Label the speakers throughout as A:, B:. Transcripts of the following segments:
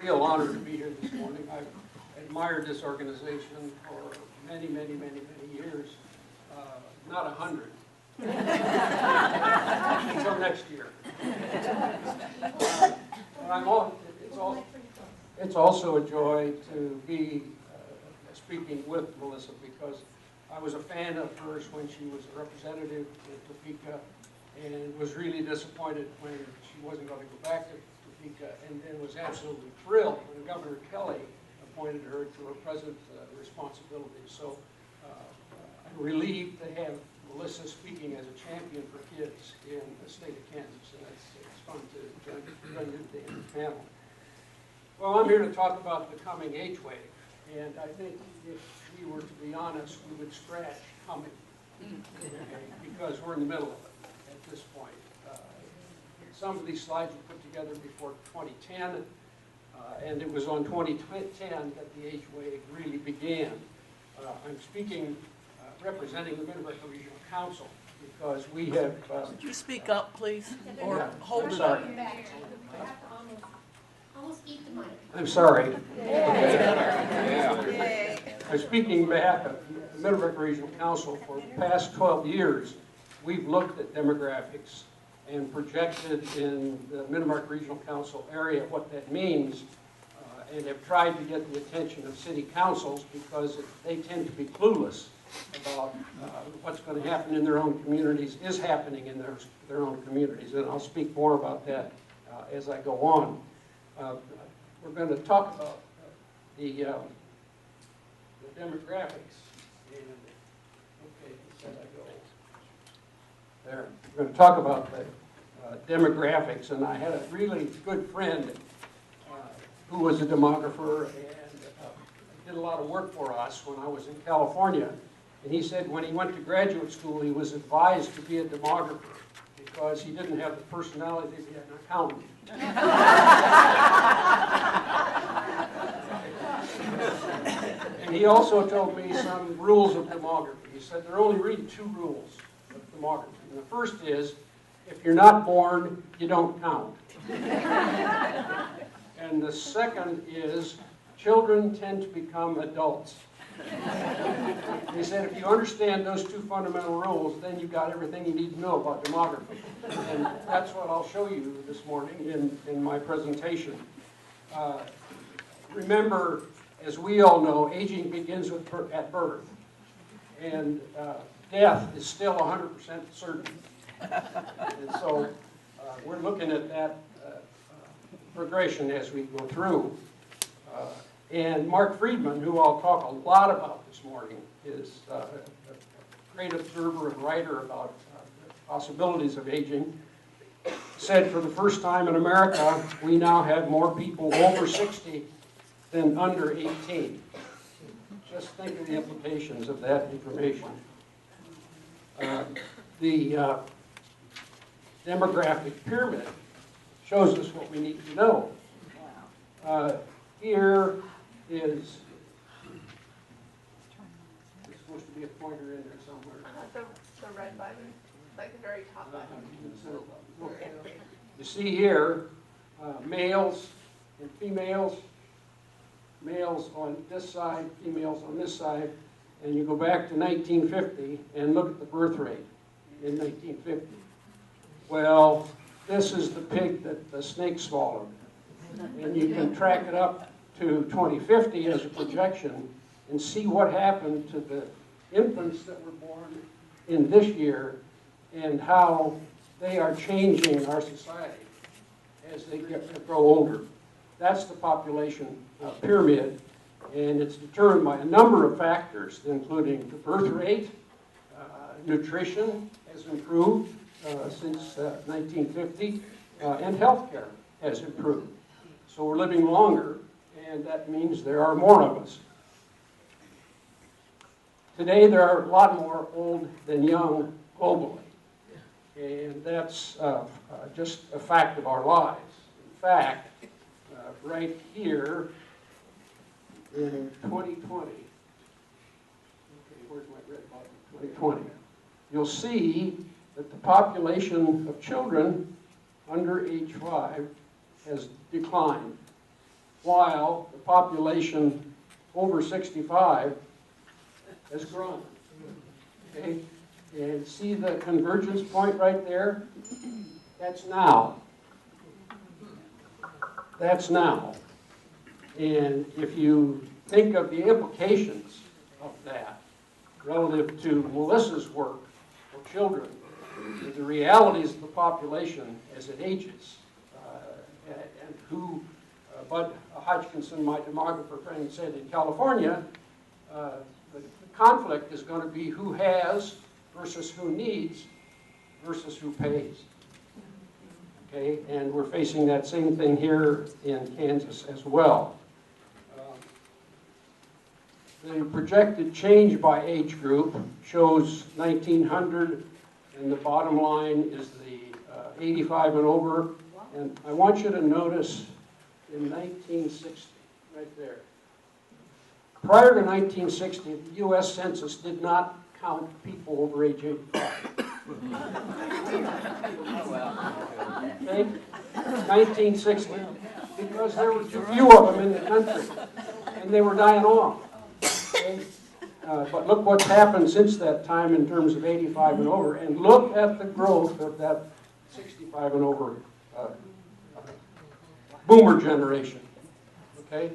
A: Real honor to be here this morning. I've admired this organization for many, many, many, many years. Not 100. Until next year. It's also a joy to be speaking with Melissa, because I was a fan of hers when she was a representative in Topeka, and was really disappointed when she wasn't going to go back to Topeka, and then was absolutely thrilled when Governor Kelly appointed her to her present responsibilities. So I'm relieved to have Melissa speaking as a champion for kids in the state of Kansas, and it's fun to join you today in the panel. Well, I'm here to talk about the coming age wave, and I think if we were to be honest, we would scratch coming, because we're in the middle of it at this point. Some of these slides were put together before 2010, and it was on 2010 that the age wave really began. I'm speaking representing the Mid-America Regional Council, because we have...
B: Could you speak up, please? Or
A: yeah,
B: hold
A: I'm
B: it
A: sorry.
B: up?
C: Almost eat the mic.
A: I'm sorry.
B: Yeah.
A: I'm speaking on behalf of the Mid-America Regional Council. For the past 12 years, we've looked at demographics and projected in the Mid-America Regional Council area what that means, and have tried to get the attention of city councils, because they tend to be clueless about what's going to happen in their own communities, is happening in their own communities, and I'll speak more about that as I go on. We're going to talk about the demographics, and okay, said I go there. We're going to talk about the demographics, and I had a really good friend who was a demographer and did a lot of work for us when I was in California. And he said when he went to graduate school, he was advised to be a demographer because he didn't have the personality to be an accountant. And he also told me some rules of demography. He said there are only really two rules of demography. And the first is, if you're not born, you don't count. And the second is, children tend to become adults. He said if you understand those two fundamental rules, then you've got everything you need to know about demography. And that's what I'll show you this morning in my presentation. Remember, as we all know, aging begins at birth. And death is still 100% certain. And so we're looking at that progression as we go through. And Mark Friedman, who I'll talk a lot about this morning, is a great observer and writer about the possibilities of aging, said for the first time in America, we now have more people over 60 than under 18. Just think of the implications of that information. The demographic pyramid shows us what we need to know. Here is, there's supposed to be a pointer in there somewhere.
C: The red button, like the very top button.
A: Okay. You see here, males and females, males on this side, females on this side, and you go back to 1950 and look at the birth rate in 1950. Well, this is the pig that the snake swallowed. And you can track it up to 2050 as a projection and see what happened to the infants that were born in this year and how they are changing our society as they grow older. That's the population pyramid, and it's determined by a number of factors, including the birth rate, nutrition has improved since 1950, and healthcare has improved. So we're living longer, and that means there are more of us. Today there are a lot more old than young globally, and that's just a fact of our lives. In fact, right here in 2020, okay, where's my red button? 2020, you'll see that the population of children under age 5 has declined. while the population over 65 has grown. Okay? And see the convergence point right there? That's now. That's now. And if you think of the implications of that relative to Melissa's work for children, the realities of the population as it ages, and who Bud Hodgkinson, my demographer friend, said in California, the conflict is going to be who has versus who needs versus who pays. Okay, and we're facing that same thing here in Kansas as well. The projected change by age group shows 1900, and the bottom line is the 85 and over. And I want you to notice in 1960, right there. Prior to 1960, the U.S. Census did not count people over age 85. Okay? 1960. Because there were too few of them in the country, and they were dying off. Okay? But look what's happened since that time in terms of 85 and over, and look at the growth of that 65 and over boomer generation. Okay?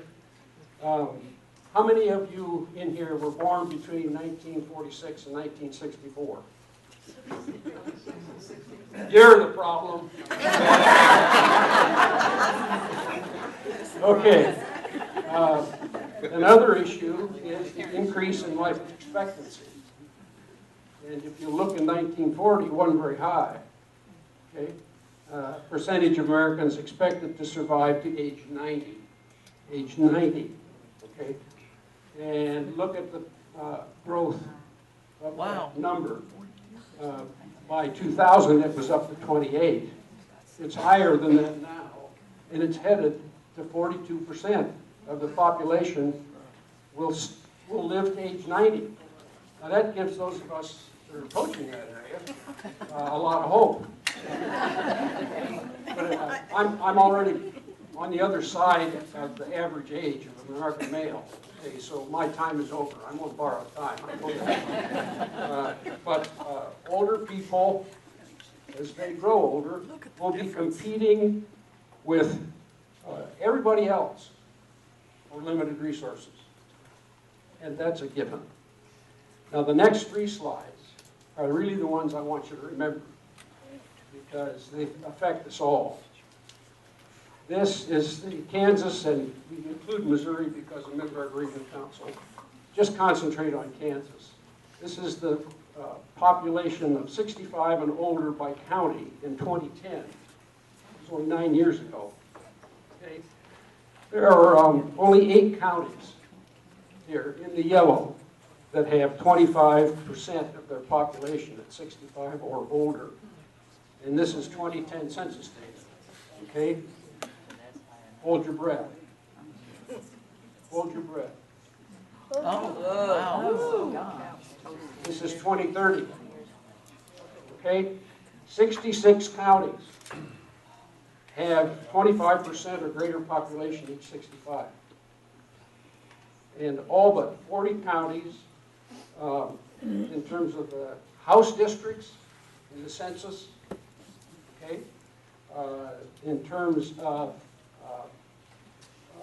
A: How many of you in here were born between 1946 and 1964? You're the problem. Okay. Another issue is the increase in life expectancy. And if you look in 1940, it wasn't very high. Okay? Percentage of Americans expected to survive to age 90. Age 90. Okay? And look at the growth of that number. By 2000, it was up to 28. It's higher than that now. And it's headed to 42% of the population will live to age 90. Now that gives those of us that are approaching that area a lot of hope. But I'm already on the other side of the average age of an American male. Okay, so my time is over. I'm going to borrow time. But older people, as they grow older, will be competing with everybody else for limited resources. And that's a given. Now the next three slides are really the ones I want you to remember because they affect us all. This is the Kansas, and we include Missouri because I'm a member of Regional Council. Just concentrate on Kansas. This is the population of 65 and older by county in 2010. It was only 9 years ago. Okay. There are only 8 counties here in the yellow that have 25% of their population at 65 or older. And this is 2010 census data. Okay? Hold your breath. Hold your breath.
B: Oh, wow.
A: This is 2030. Okay? 66 counties have 25% or greater population age 65. And all but 40 counties, in terms of the House districts in the census, okay? In terms of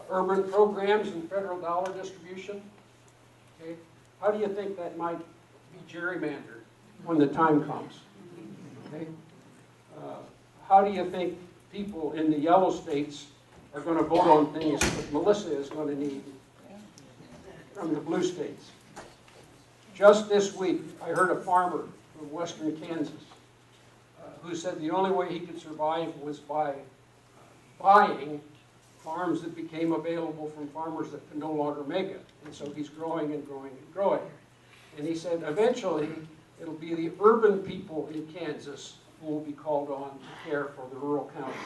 A: urban programs and federal dollar distribution, okay? How do you think that might be gerrymandered when the time comes? Okay? How do you think people in the yellow states are going to vote on things that Melissa is going to need from the blue states? Just this week, I heard a farmer from western Kansas who said the only way he could survive was by buying farms that became available from farmers that could no longer make it. And so he's growing and growing and growing. And he said eventually it'll be the urban people in Kansas who will be called on to care for the rural counties.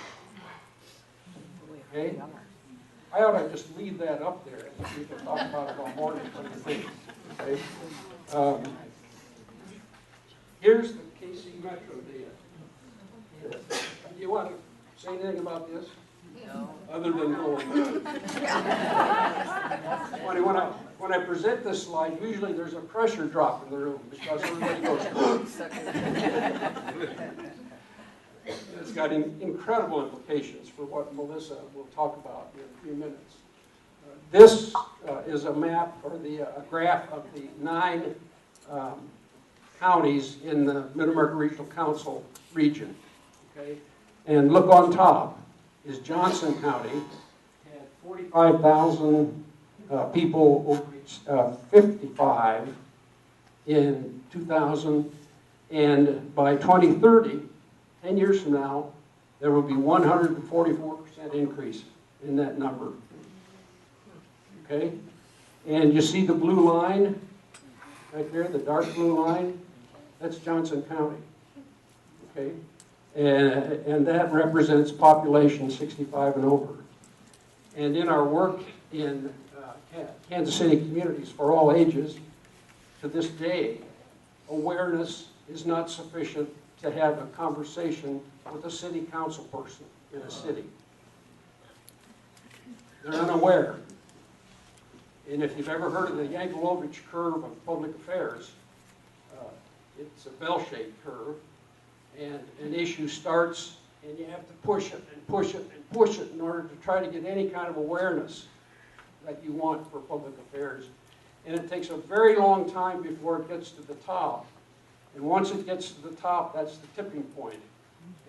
A: Okay? I ought to just leave that up there and we can talk about it all morning. What do you think? Okay? Here's the KC Metro data. Do you want to say anything about this?
C: Yeah.
A: other than going. Funny, when I present this slide, usually there's a pressure drop in the room because everybody goes. It's got incredible implications for what Melissa will talk about in a few minutes. This is a map or a graph of the 9 counties in the Mid-America Regional Council region. Okay? And look on top is Johnson County, had 45,000 people over age 55 in 2000, and by 2030, 10 years from now, there will be 144% increase in that number. Okay? And you see the blue line right there, the dark blue line? That's Johnson County. Okay? And that represents population 65 and over. And in our work in Kansas City communities for all ages, to this day, awareness is not sufficient to have a conversation with a city council person in a city. They're unaware. And if you've ever heard of the Yankelovich curve of public affairs, it's a bell-shaped curve, and an issue starts, and you have to push it and push it and push it in order to try to get any kind of awareness that you want for public affairs. And it takes a very long time before it gets to the top. And once it gets to the top, that's the tipping point.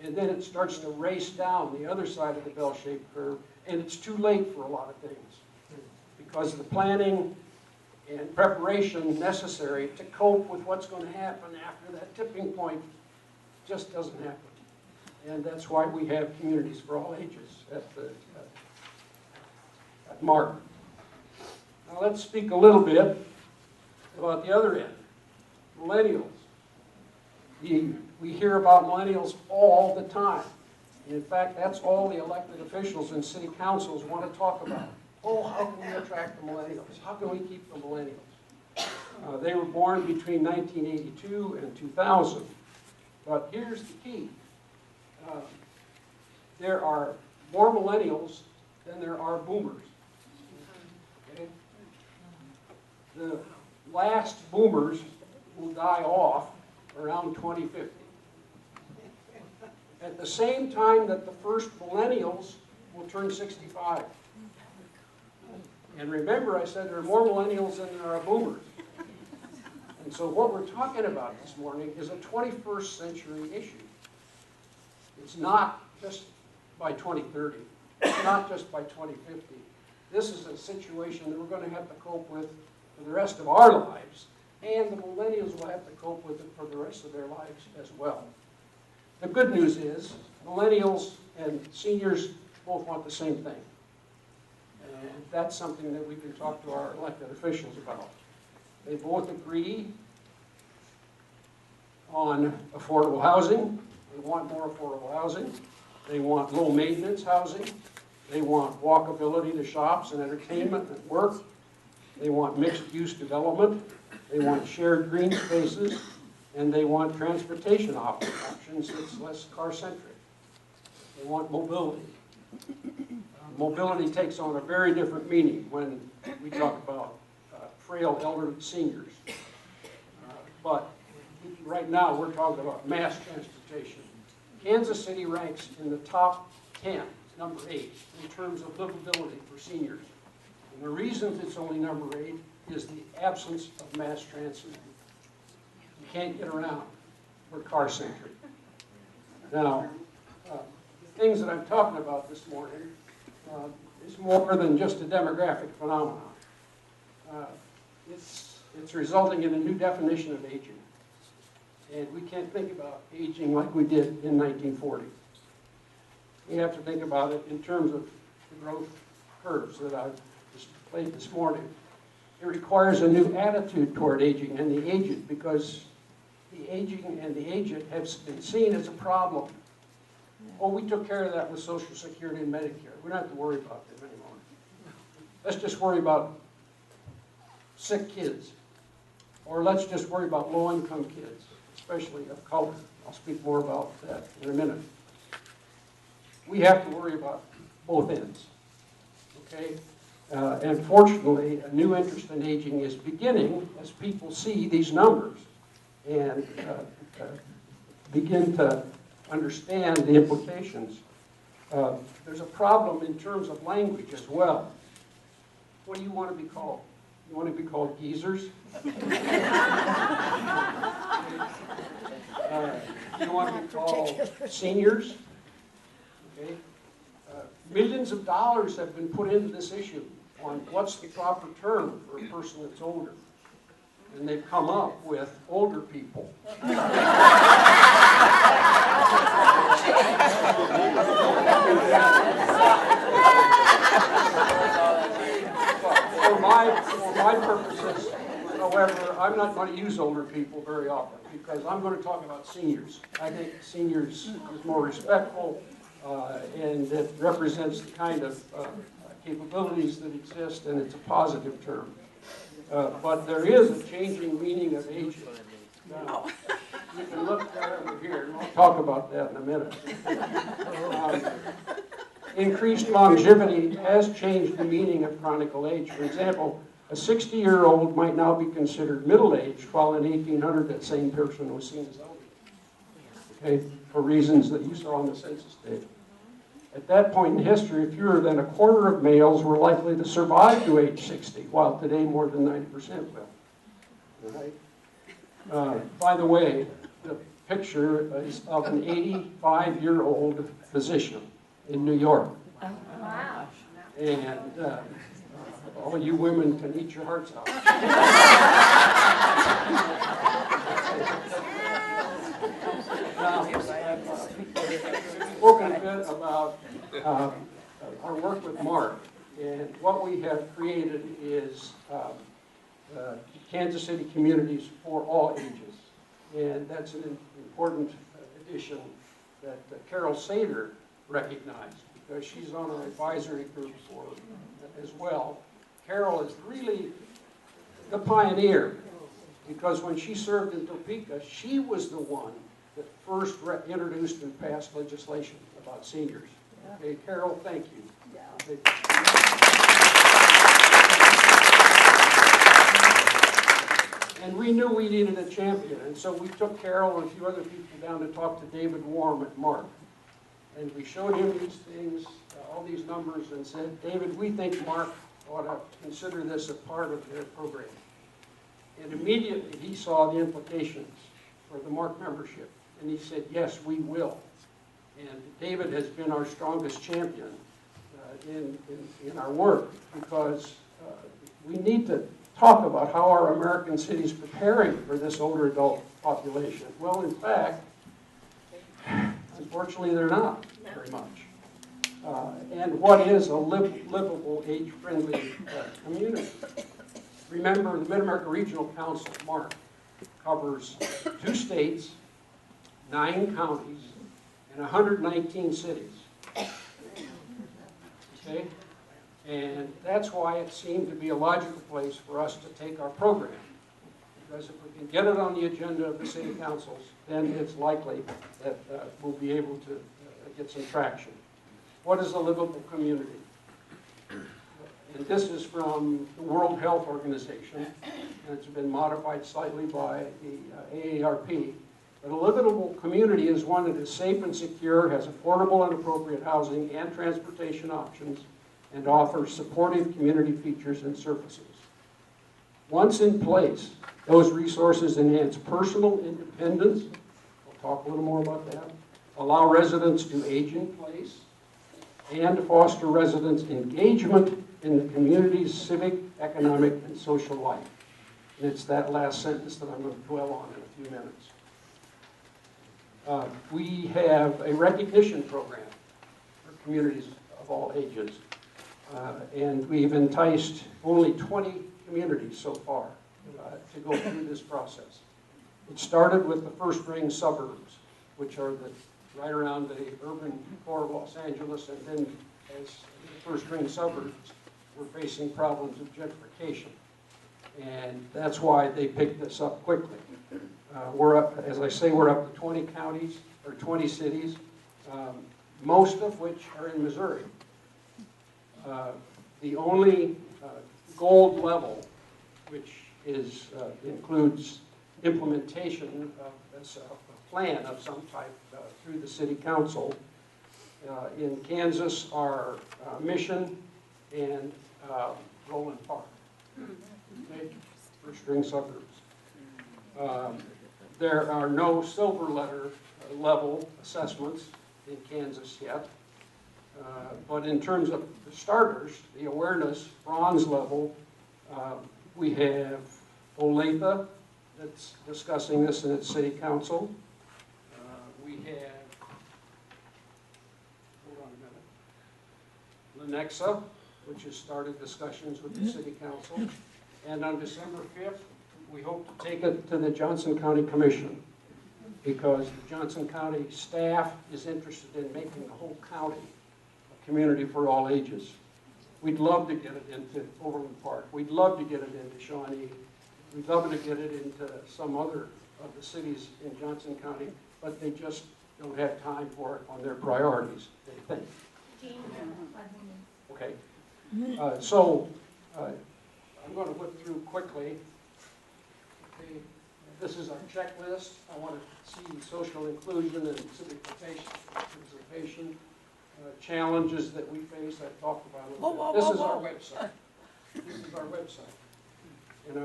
A: And then it starts to race down the other side of the bell-shaped curve, and it's too late for a lot of things, because the planning and preparation necessary to cope with what's going to happen after that tipping point just doesn't happen. And that's why we have communities for all ages at MARC. Now let's speak a little bit about the other end, millennials. We hear about millennials all the time. In fact, that's all the elected officials and city councils want to talk about. Oh, how can we attract the millennials? How can we keep the millennials? They were born between 1982 and 2000. But here's the key. There are more millennials than there are boomers. Okay? The last boomers will die off around 2050. At the same time that the first millennials will turn 65. And remember, I said there are more millennials than there are boomers. And so what we're talking about this morning is a 21st century issue. It's not just by 2030. It's not just by 2050. This is a situation that we're going to have to cope with for the rest of our lives, and the millennials will have to cope with it for the rest of their lives as well. The good news is millennials and seniors both want the same thing. And that's something that we can talk to our elected officials about. They both agree on affordable housing. They want more affordable housing. They want low maintenance housing. They want walkability to shops and entertainment and work. They want mixed use development. They want shared green spaces. And they want transportation options that's less car-centric. They want mobility. Mobility takes on a very different meaning when we talk about frail elderly seniors. But right now we're talking about mass transportation. Kansas City ranks in the top 10, number 8, in terms of livability for seniors. And the reason it's only number 8 is the absence of mass transit. You can't get around. We're car-centric. Now, the things that I'm talking about this morning is more than just a demographic phenomenon. It's resulting in a new definition of aging. And we can't think about aging like we did in 1940. We have to think about it in terms of the growth curves that I've displayed this morning. It requires a new attitude toward aging and the aged, because the aging and the aged have been seen as a problem. Oh, we took care of that with Social Security and Medicare. We don't have to worry about them anymore. Let's just worry about sick kids. Or let's just worry about low-income kids, especially of color. I'll speak more about that in a minute. We have to worry about both ends. Okay? And fortunately, a new interest in aging is beginning as people see these numbers and begin to understand the implications. There's a problem in terms of language as well. What do you want to be called? You want to be called geezers? You want to be called seniors? Okay. Millions of dollars have been put into this issue on what's the proper term for a person that's older. And they've come up with older people. For my purposes, however, I'm not going to use older people very often because I'm going to talk about seniors. I think seniors is more respectful and it represents the kind of capabilities that exist, and it's a positive term. But there is a changing meaning of aging. Now, you can look right over here, and I'll talk about that in a minute. Increased longevity has changed the meaning of chronic age. For example, a 60-year-old might now be considered middle-aged, while in 1800 that same person was seen as elderly. Okay, for reasons that you saw on the census data. At that point in history, fewer than a quarter of males were likely to survive to age 60, while today more than 90% will. All right? By the way, the picture is of an 85-year-old physician in New York.
C: Wow.
A: And all you women can eat your hearts out. Now, we've spoken a bit about our work with Mark, and what we have created is Kansas City Communities for All Ages, and that's an important addition that Carol Sater recognized because she's on our advisory group for as well. Carol is really the pioneer because when she served in Topeka, she was the one that first introduced and passed legislation about seniors. Okay, Carol, thank you. Okay. And we knew we needed a champion, and so we took Carol and a few other people down to talk to David Warm at Mark. And we showed him these things, all these numbers, and said, David, we think Mark ought to consider this a part of their program. And immediately he saw the implications for the Mark membership. And he said, yes, we will. And David has been our strongest champion in our work because we need to talk about how our American cities preparing for this older adult population. Well, in fact, unfortunately, they're not very much. And what is a livable, age-friendly community? Remember, the Mid-America Regional Council, Mark, covers 2 states, 9 counties, and 119 cities. Okay? And that's why it seemed to be a logical place for us to take our program. Because if we can get it on the agenda of the city councils, then it's likely that we'll be able to get some traction. What is a livable community? And this is from the World Health Organization, and it's been modified slightly by the AARP. But a livable community is one that is safe and secure, has affordable and appropriate housing and transportation options, and offers supportive community features and services. Once in place, those resources enhance personal independence. We'll talk a little more about that. Allow residents to age in place and foster residents' engagement in the community's civic, economic, and social life. And it's that last sentence that I'm going to dwell on in a few minutes. We have a recognition program for communities of all ages. And we've enticed only 20 communities so far to go through this process. It started with the first-ring suburbs, which are right around the urban core of Los Angeles, and then as the first-ring suburbs, we're facing problems of gentrification. And that's why they picked this up quickly. We're up, as I say, we're up to 20 counties, or 20 cities, most of which are in Missouri. The only gold level, which includes implementation of a plan of some type through the city council. In Kansas are Mission and Roland Park, okay? First string suburbs. There are no silver level assessments in Kansas yet. But in terms of the starters, the awareness, bronze level, we have Olathe that's discussing this in its city council. We have, hold on a minute, Lenexa, which has started discussions with the city council. And on December 5th, we hope to take it to the Johnson County Commission, because the Johnson County staff is interested in making the whole county a community for all ages. We'd love to get it into Overland Park. We'd love to get it into Shawnee. We'd love to get it into some other of the cities in Johnson County, but they just don't have time for it on their priorities, they think. Okay. I'm going to whip through quickly. Okay. This is our checklist. I want to see social inclusion and civic participation. Challenges that we face, I talked about a little bit. This is our website. This is our website. And I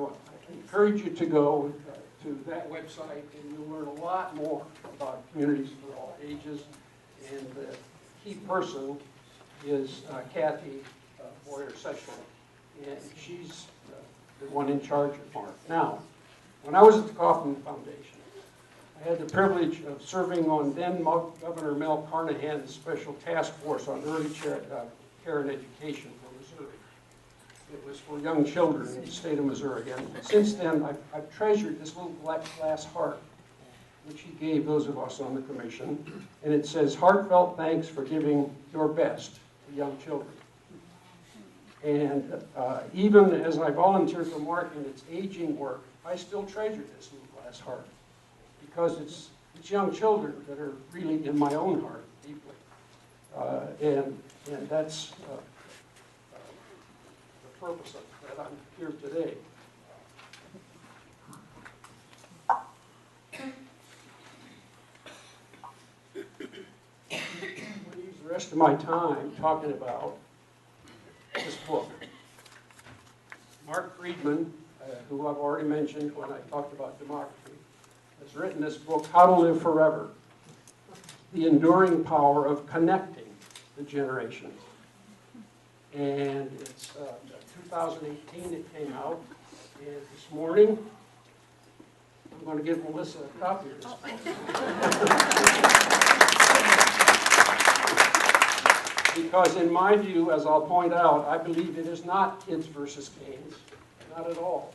A: encourage you to go to that website, and you'll learn a lot more about communities for all ages. And the key person is Kathy Boyer-Sechel, and she's the one in charge of Mark. Now, when I was at the Kaufman Foundation, I had the privilege of serving on then Governor Mel Carnahan's Special Task Force on Early Care and Education for Missouri. It was for young children in the state of Missouri. And since then, I've treasured this little black glass heart, which he gave those of us on the commission. And it says, "Heartfelt thanks for giving your best to young children." And even as I volunteered for Mark in its aging work, I still treasure this little glass heart, because it's young children that are really in my own heart deeply. And that's the purpose of that I'm here today. I'm going to use the rest of my time talking about this book. Mark Friedman, who I've already mentioned when I talked about democracy, has written this book, How to Live Forever, The Enduring Power of Connecting the Generations. And it's 2018 it came out, and this morning I'm going to give Melissa a copy of this book. Because in my view, as I'll point out, I believe it is not kids versus canes, not at all.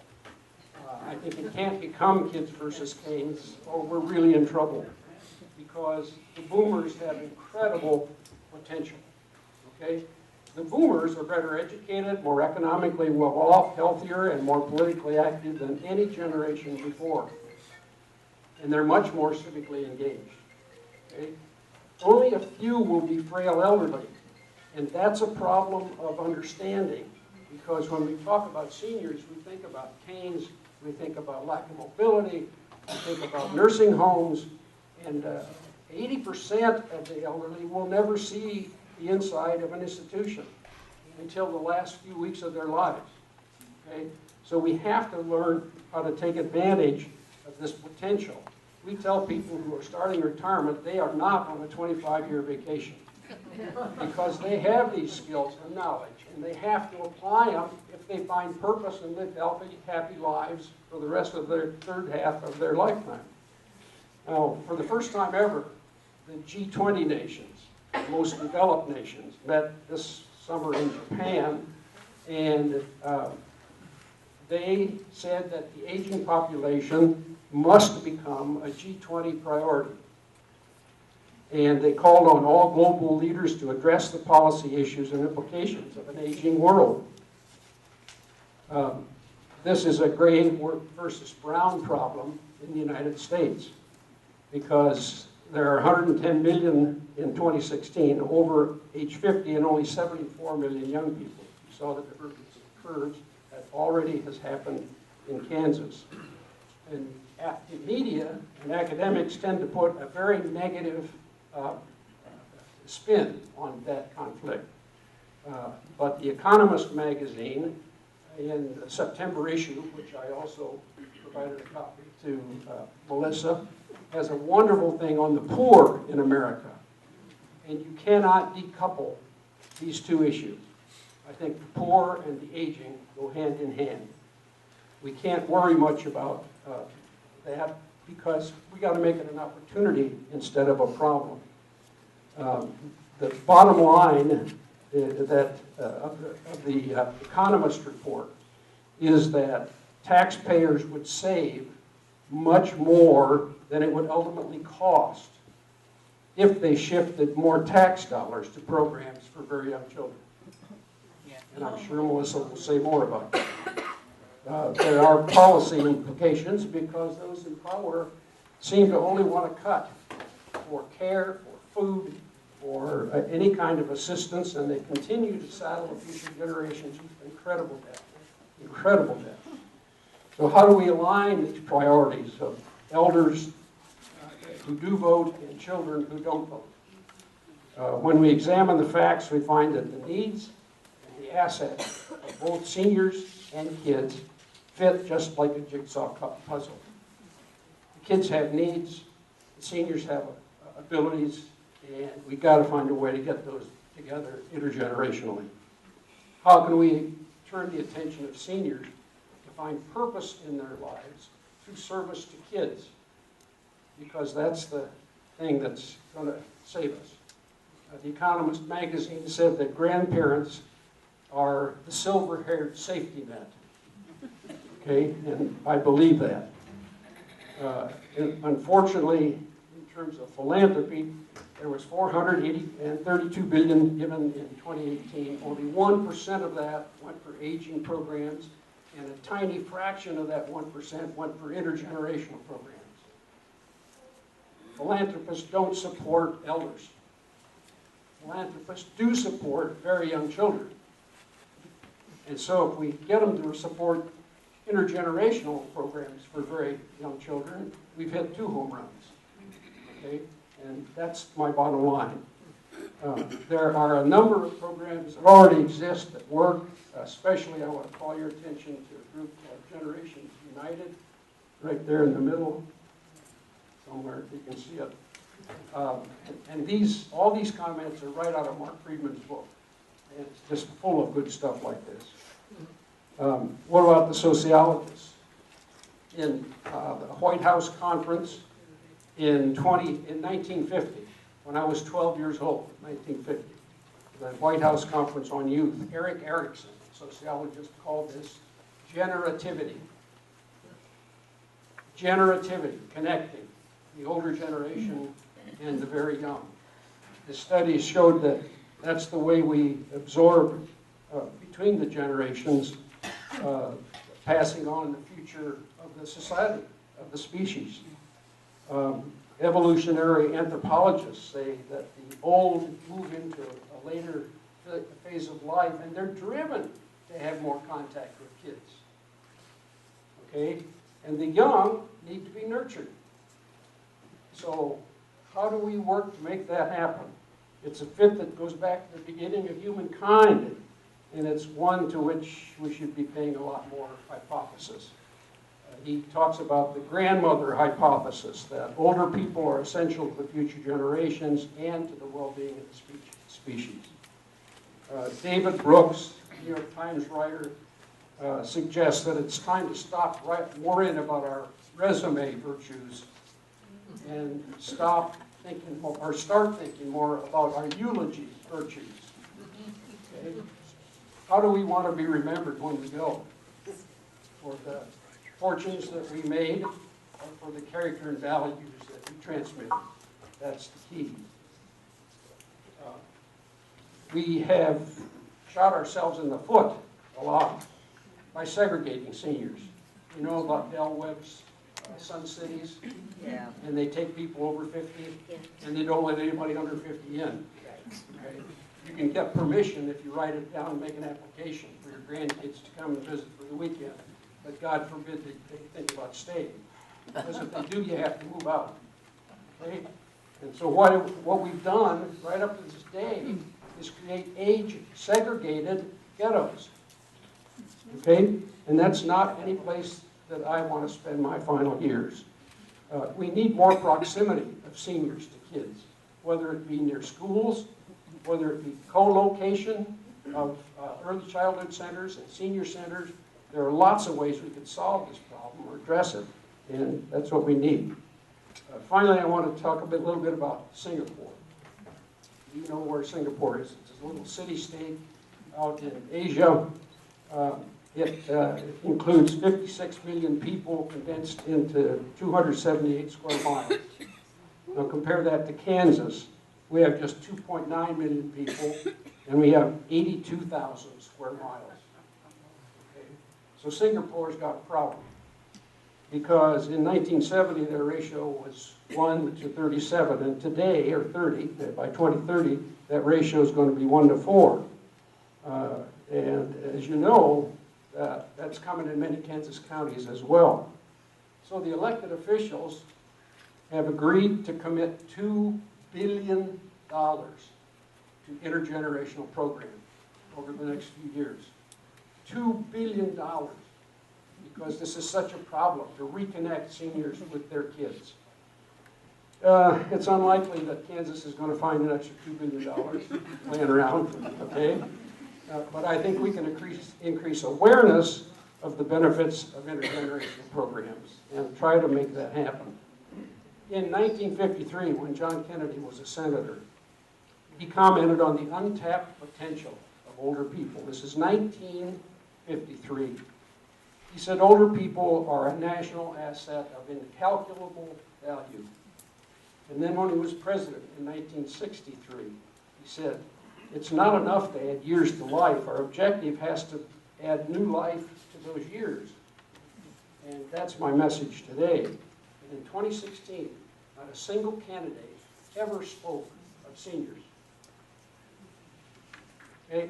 A: I think it can't become kids versus canes, or we're really in trouble, because the boomers have incredible potential, okay? The boomers are better educated, more economically well-off, healthier, and more politically active than any generation before. And they're much more civically engaged, okay? Only a few will be frail elderly, and that's a problem of understanding, because when we talk about seniors, we think about canes, we think about lack of mobility, we think about nursing homes, and 80% of the elderly will never see the inside of an institution until the last few weeks of their lives. Okay? So we have to learn how to take advantage of this potential. We tell people who are starting retirement they are not on a 25-year vacation, because they have these skills and knowledge, and they have to apply them if they find purpose and live healthy, happy lives for the rest of their third half of their lifetime. Now, for the first time ever, the G20 nations, the most developed nations, met this summer in Japan, and they said that the aging population must become a G20 priority. And they called on all global leaders to address the policy issues and implications of an aging world. This is a gray versus brown problem in the United States, because there are 110 million in 2016 over age 50 and only 74 million young people. You saw the divergence of curves. That already has happened in Kansas. And the media and academics tend to put a very negative spin on that conflict. But The Economist magazine, in the September issue, which I also provided a copy to Melissa, has a wonderful thing on the poor in America. And you cannot decouple these two issues. I think the poor and the aging go hand in hand. We can't worry much about that because we got to make it an opportunity instead of a problem. The bottom line that of the Economist report is that taxpayers would save much more than it would ultimately cost if they shifted more tax dollars to programs for very young children. And I'm sure Melissa will say more about that. There are policy implications because those in power seem to only want to cut for care, for food, or any kind of assistance, and they continue to saddle the future generations with incredible debt. Incredible debt. So how do we align these priorities of elders who do vote and children who don't vote? When we examine the facts, we find that the needs and the assets of both seniors and kids fit just like a jigsaw puzzle. The kids have needs, the seniors have abilities, and we've got to find a way to get those together intergenerationally. How can we turn the attention of seniors to find purpose in their lives through service to kids? Because that's the thing that's going to save us. The Economist magazine said that grandparents are the silver-haired safety net. Okay, and I believe that. Unfortunately, in terms of philanthropy, there was $432 billion given in 2018. Only 1% of that went for aging programs, and a tiny fraction of that 1% went for intergenerational programs. Philanthropists don't support elders. Philanthropists do support very young children. And so if we get them to support intergenerational programs for very young children, we've hit 2 home runs. Okay? And that's my bottom line. There are a number of programs that already exist that work. Especially, I want to call your attention to a group called Generations United, right there in the middle, somewhere if you can see it. And all these comments are right out of Mark Friedman's book. And it's just full of good stuff like this. What about the sociologists? In the White House conference in 1950, when I was 12 years old, 1950, the White House Conference on Youth, Eric Erickson, a sociologist, called this generativity. Generativity, connecting the older generation and the very young. The studies showed that that's the way we absorb between the generations, passing on the future of the society, of the species. Evolutionary anthropologists say that the old move into a later phase of life, and they're driven to have more contact with kids. Okay? And the young need to be nurtured. So how do we work to make that happen? It's a fit that goes back to the beginning of humankind, and it's one to which we should be paying a lot more hypothesis. He talks about the grandmother hypothesis, that older people are essential to the future generations and to the well-being of the species. David Brooks, New York Times writer, suggests that it's time to stop more in about our resume virtues and start thinking more about our eulogy virtues. Okay? How do we want to be remembered when we go? For the fortunes that we made, or for the character and values that we transmitted? That's the key. We have shot ourselves in the foot a lot by segregating seniors. You know about Del Webb's Sun Cities,
D: Yeah.
A: and they take people over 50, and they don't let anybody under 50 in. Okay? You can get permission if you write it down and make an application for your grandkids to come and visit for the weekend. But God forbid they think about staying. Because if they do, you have to move out. Okay? And so what we've done right up to this day is create age-segregated ghettos. Okay? And that's not any place that I want to spend my final years. We need more proximity of seniors to kids, whether it be near schools, whether it be co-location of early childhood centers and senior centers. There are lots of ways we could solve this problem or address it, and that's what we need. Finally, I want to talk a little bit about Singapore. You know where Singapore is. It's a little city-state out in Asia. It includes 56 million people condensed into 278 square miles. Now compare that to Kansas. We have just 2.9 million people, and we have 82,000 square miles. Okay? So Singapore's got a problem, because in 1970 their ratio was 1 to 37, and today, or 30, by 2030, that ratio is going to be 1 to 4. And as you know, that's coming in many Kansas counties as well. So the elected officials have agreed to commit $2 billion to intergenerational programs over the next few years. $2 billion, because this is such a problem, to reconnect seniors with their kids. It's unlikely that Kansas is going to find an extra $2 billion laying around, okay? But I think we can increase awareness of the benefits of intergenerational programs and try to make that happen. In 1953, when John Kennedy was a senator, he commented on the untapped potential of older people. This is 1953. He said, older people are a national asset of incalculable value. And then when he was president in 1963, he said, it's not enough to add years to life. Our objective has to add new life to those years. And that's my message today. In 2016, not a single candidate ever spoke of seniors. Okay?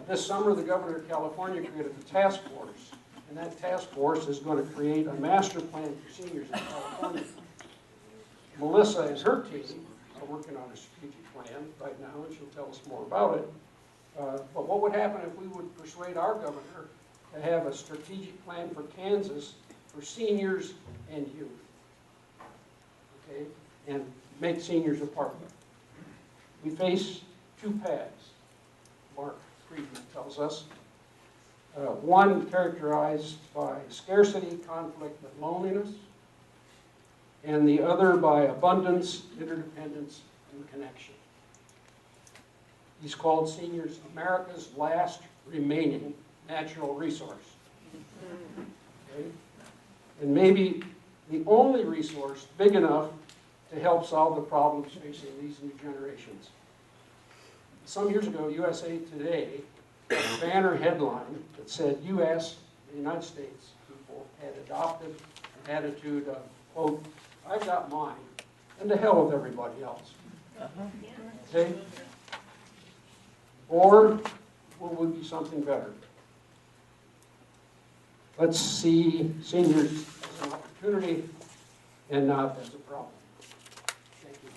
A: This summer, the governor of California created a task force, and that task force is going to create a master plan for seniors in California. Melissa and her team are working on a strategic plan right now, and she'll tell us more about it. But what would happen if we would persuade our governor to have a strategic plan for Kansas for seniors and youth, okay, and make seniors a part of it? We face two paths, Mark Friedman tells us. One characterized by scarcity, conflict, and loneliness, and the other by abundance, interdependence, and connection. He's called seniors America's last remaining natural resource. Okay? And maybe the only resource big enough to help solve the problems facing these new generations. Some years ago, USA Today had a banner headline that said, U.S., the United States people, had adopted an attitude of, quote, I've got mine, and to hell with everybody else. Okay? Or will we be something better? Let's see seniors as an opportunity and not as a problem. Thank you.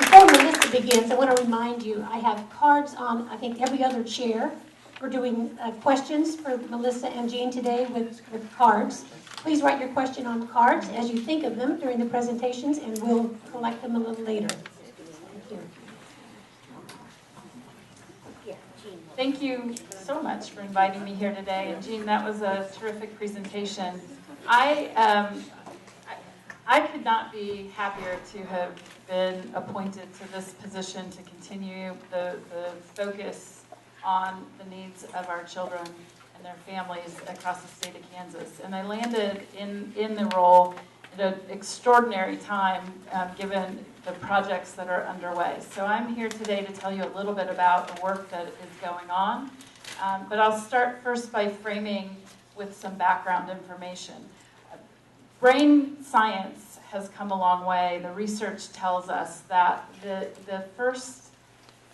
E: Before Melissa begins, I want to remind you, I have cards on, I think, every other chair. We're doing questions for Melissa and Jean today with cards. Please write your question on cards as you think of them during the presentations, and we'll collect them a little later. Thank you.
F: Thank you so much for inviting me here today. And Jean, that was a terrific presentation. I could not be happier to have been appointed to this position to continue the focus on the needs of our children and their families across the state of Kansas. And I landed in the role at an extraordinary time, given the projects that are underway. So I'm here today to tell you a little bit about the work that is going on. But I'll start first by framing with some background information. Brain science has come a long way. The research tells us that the first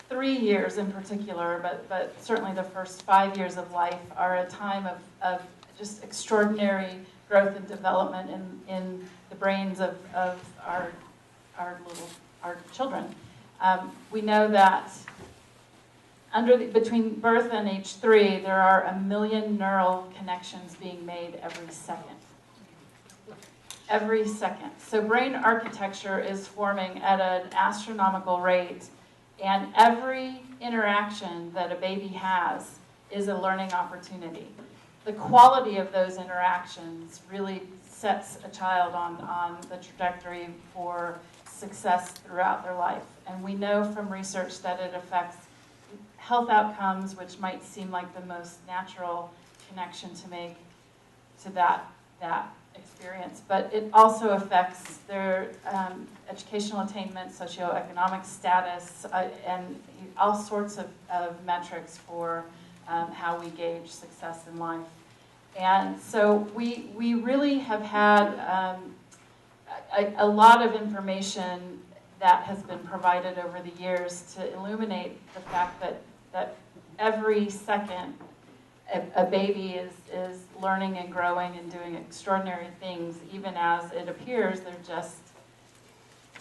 F: 3 years in particular, but certainly the first 5 years of life are a time of just extraordinary growth and development in the brains of our children. We know that between birth and age 3, there are 1 million neural connections being made every second. Every second. So brain architecture is forming at an astronomical rate, and every interaction that a baby has is a learning opportunity. The quality of those interactions really sets a child on the trajectory for success throughout their life. And we know from research that it affects health outcomes, which might seem like the most natural connection to make to that experience. But it also affects their educational attainment, socioeconomic status, and all sorts of metrics for how we gauge success in life. And so we really have had a lot of information that has been provided over the years to illuminate the fact that every second a baby is learning and growing and doing extraordinary things, even as it appears they're just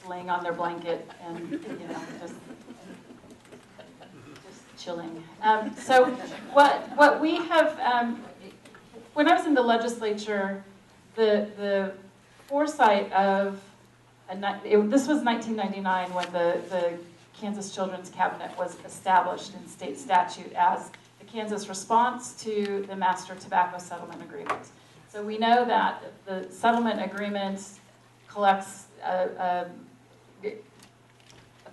F: laying on their blanket and just chilling. So what we have, when I was in the legislature, the foresight of, this was 1999 when the Kansas Children's Cabinet was established in state statute as the Kansas response to the Master Tobacco Settlement Agreement. So we know that the settlement agreement collects a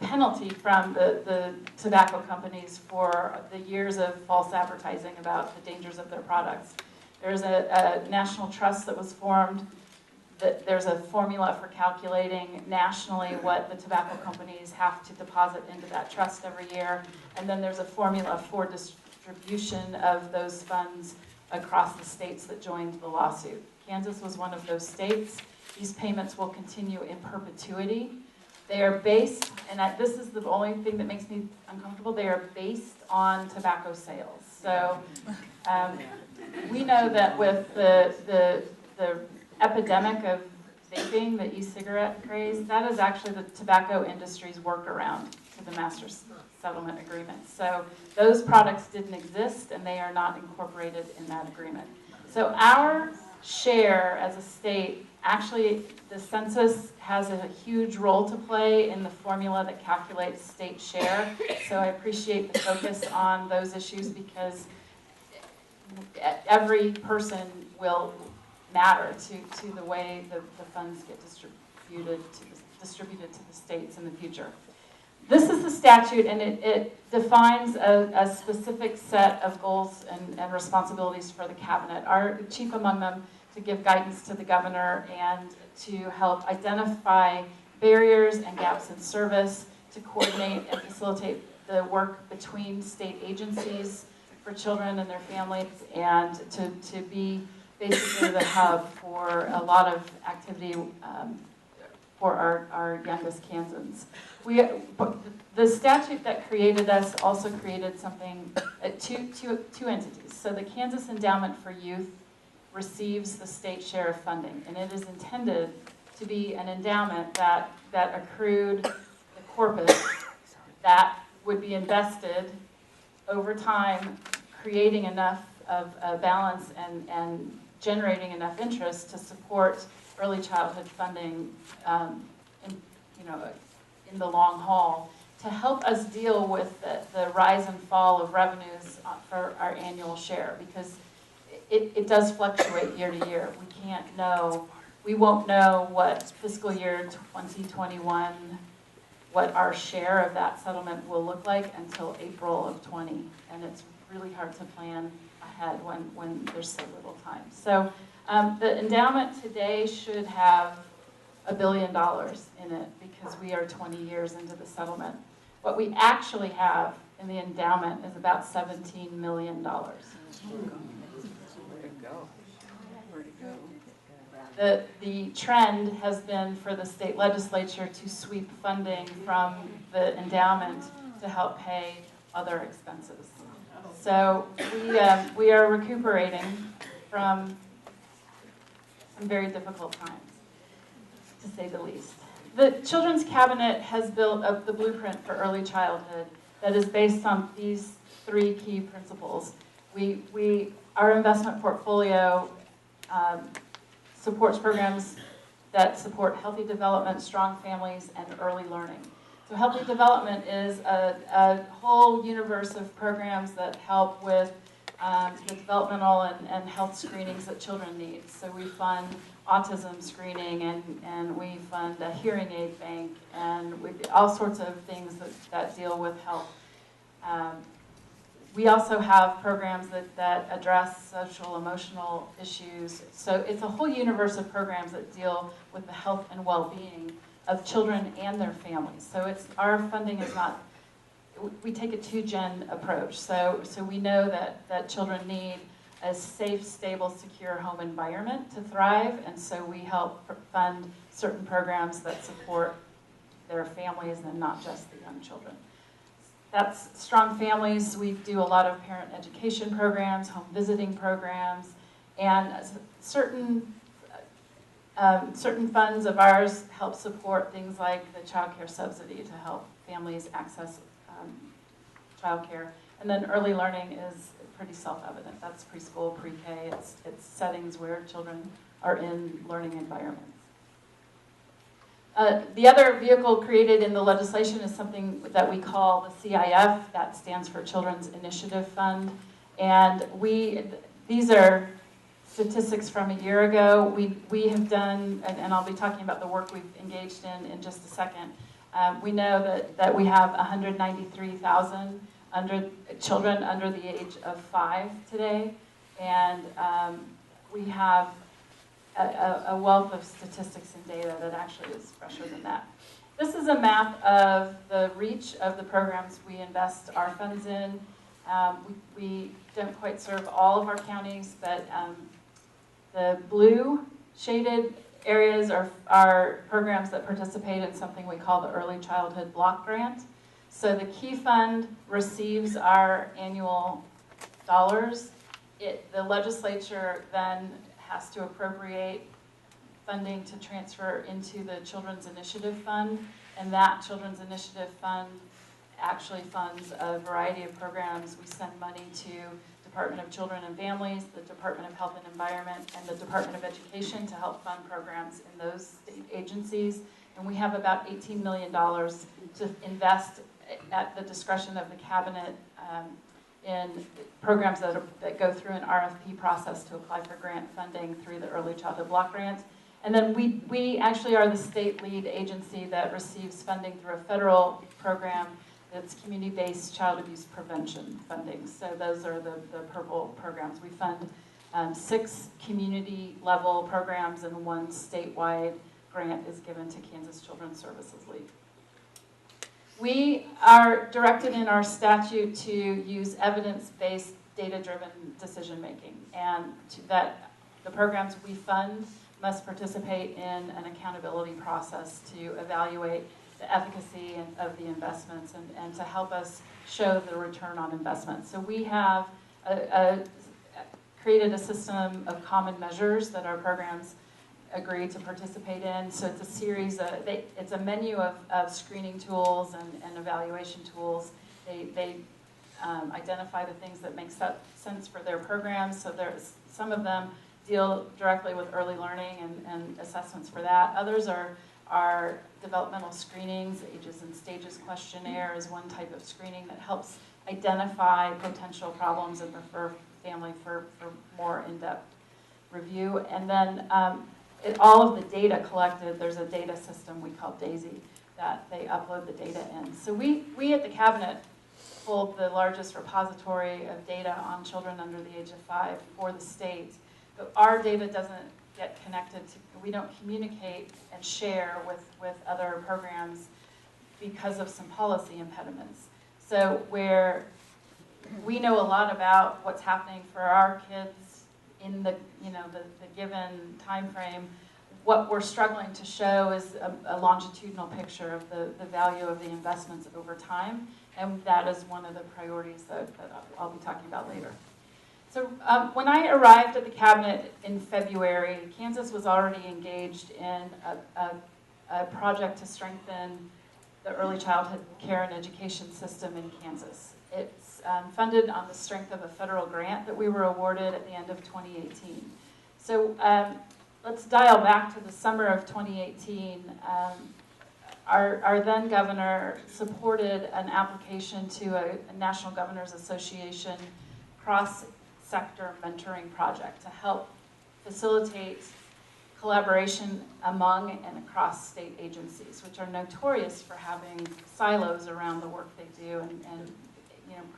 F: penalty from the tobacco companies for the years of false advertising about the dangers of their products. There's a national trust that was formed. There's a formula for calculating nationally what the tobacco companies have to deposit into that trust every year. And then there's a formula for distribution of those funds across the states that joined the lawsuit. Kansas was one of those states. These payments will continue in perpetuity. They are based, and this is the only thing that makes me uncomfortable, they are based on tobacco sales. So we know that with the epidemic of vaping, the e-cigarette craze, that is actually the tobacco industry's workaround to the Master Settlement Agreement. So those products didn't exist, and they are not incorporated in that agreement. So our share as a state, actually the census has a huge role to play in the formula that calculates state share. So I appreciate the focus on those issues because every person will matter to the way the funds get distributed to the states in the future. This is the statute, and it defines a specific set of goals and responsibilities for the cabinet. Our chief among them to give guidance to the governor and to help identify barriers and gaps in service, to coordinate and facilitate the work between state agencies for children and their families, and to be basically the hub for a lot of activity for our youngest Kansans. The statute that created us also created something, two entities. So the Kansas Endowment for Youth receives the state share of funding, and it is intended to be an endowment that accrued the corpus that would be invested over time, creating enough of a balance and generating enough interest to support early childhood funding in the long haul, to help us deal with the rise and fall of revenues for our annual share, because it does fluctuate year to year. We won't know what fiscal year 2021, what our share of that settlement will look like until April of 20, and it's really hard to plan ahead when there's so little time. So the endowment today should have $1 billion in it because we are 20 years into the settlement. What we actually have in the endowment is about $17 million. The trend has been for the state legislature to sweep funding from the endowment to help pay other expenses. So we are recuperating from some very difficult times, to say the least. The Children's Cabinet has built the blueprint for early childhood that is based on these 3 key principles. Our investment portfolio supports programs that support healthy development, strong families, and early learning. So healthy development is a whole universe of programs that help with the developmental and health screenings that children need. So we fund autism screening, and we fund a hearing aid bank, and all sorts of things that deal with health. We also have programs that address social, emotional issues. So it's a whole universe of programs that deal with the health and well-being of children and their families. So our funding is not, we take a 2-gen approach. So we know that children need a safe, stable, secure home environment to thrive, and so we help fund certain programs that support their families and not just the young children. That's strong families. We do a lot of parent education programs, home visiting programs, and certain funds of ours help support things like the child care subsidy to help families access child care. And then early learning is pretty self-evident. That's preschool, pre-K. It's settings where children are in learning environments. The other vehicle created in the legislation is something that we call the CIF. That stands for Children's Initiative Fund. And these are statistics from a year ago. We have done, and I'll be talking about the work we've engaged in just a second. We know that we have 193,000 children under the age of 5 today. And we have a wealth of statistics and data that actually is fresher than that. This is a map of the reach of the programs we invest our funds in. We don't quite serve all of our counties, but the blue shaded areas are programs that participate in something we call the Early Childhood Block Grant. So the Key Fund receives our annual dollars. The legislature then has to appropriate funding to transfer into the Children's Initiative Fund, and that Children's Initiative Fund actually funds a variety of programs. We send money to Department of Children and Families, the Department of Health and Environment, and the Department of Education to help fund programs in those state agencies. And we have about $18 million to invest at the discretion of the Cabinet in programs that go through an RFP process to apply for grant funding through the Early Childhood Block Grant. And then we actually are the state lead agency that receives funding through a federal program that's community-based child abuse prevention funding. So those are the purple programs. We fund 6 community-level programs, and 1 statewide grant is given to Kansas Children's Services League. We are directed in our statute to use evidence-based, data-driven decision-making, and that the programs we fund must participate in an accountability process to evaluate the efficacy of the investments and to help us show the return on investment. So we have created a system of common measures that our programs agree to participate in. So it's a series of, it's a menu of screening tools and evaluation tools. They identify the things that make sense for their programs. So there's some of them deal directly with early learning and assessments for that. Others are developmental screenings. Ages and Stages questionnaire is one type of screening that helps identify potential problems and refer family for more in-depth review. And then all of the data collected, there's a data system we call DAISY that they upload the data in. So we at the Cabinet hold the largest repository of data on children under the age of 5 for the state. But our data doesn't get connected to, we don't communicate and share with other programs because of some policy impediments. So where we know a lot about what's happening for our kids in the, the given time frame, what we're struggling to show is a longitudinal picture of the value of the investments over time, and that is one of the priorities that I'll be talking about later. So when I arrived at the cabinet in February, Kansas was already engaged in a project to strengthen the early childhood care and education system in Kansas. It's funded on the strength of a federal grant that we were awarded at the end of 2018. So let's dial back to the summer of 2018. Our then governor supported an application to a National Governors Association cross-sector mentoring project to help facilitate collaboration among and across state agencies, which are notorious for having silos around the work they do and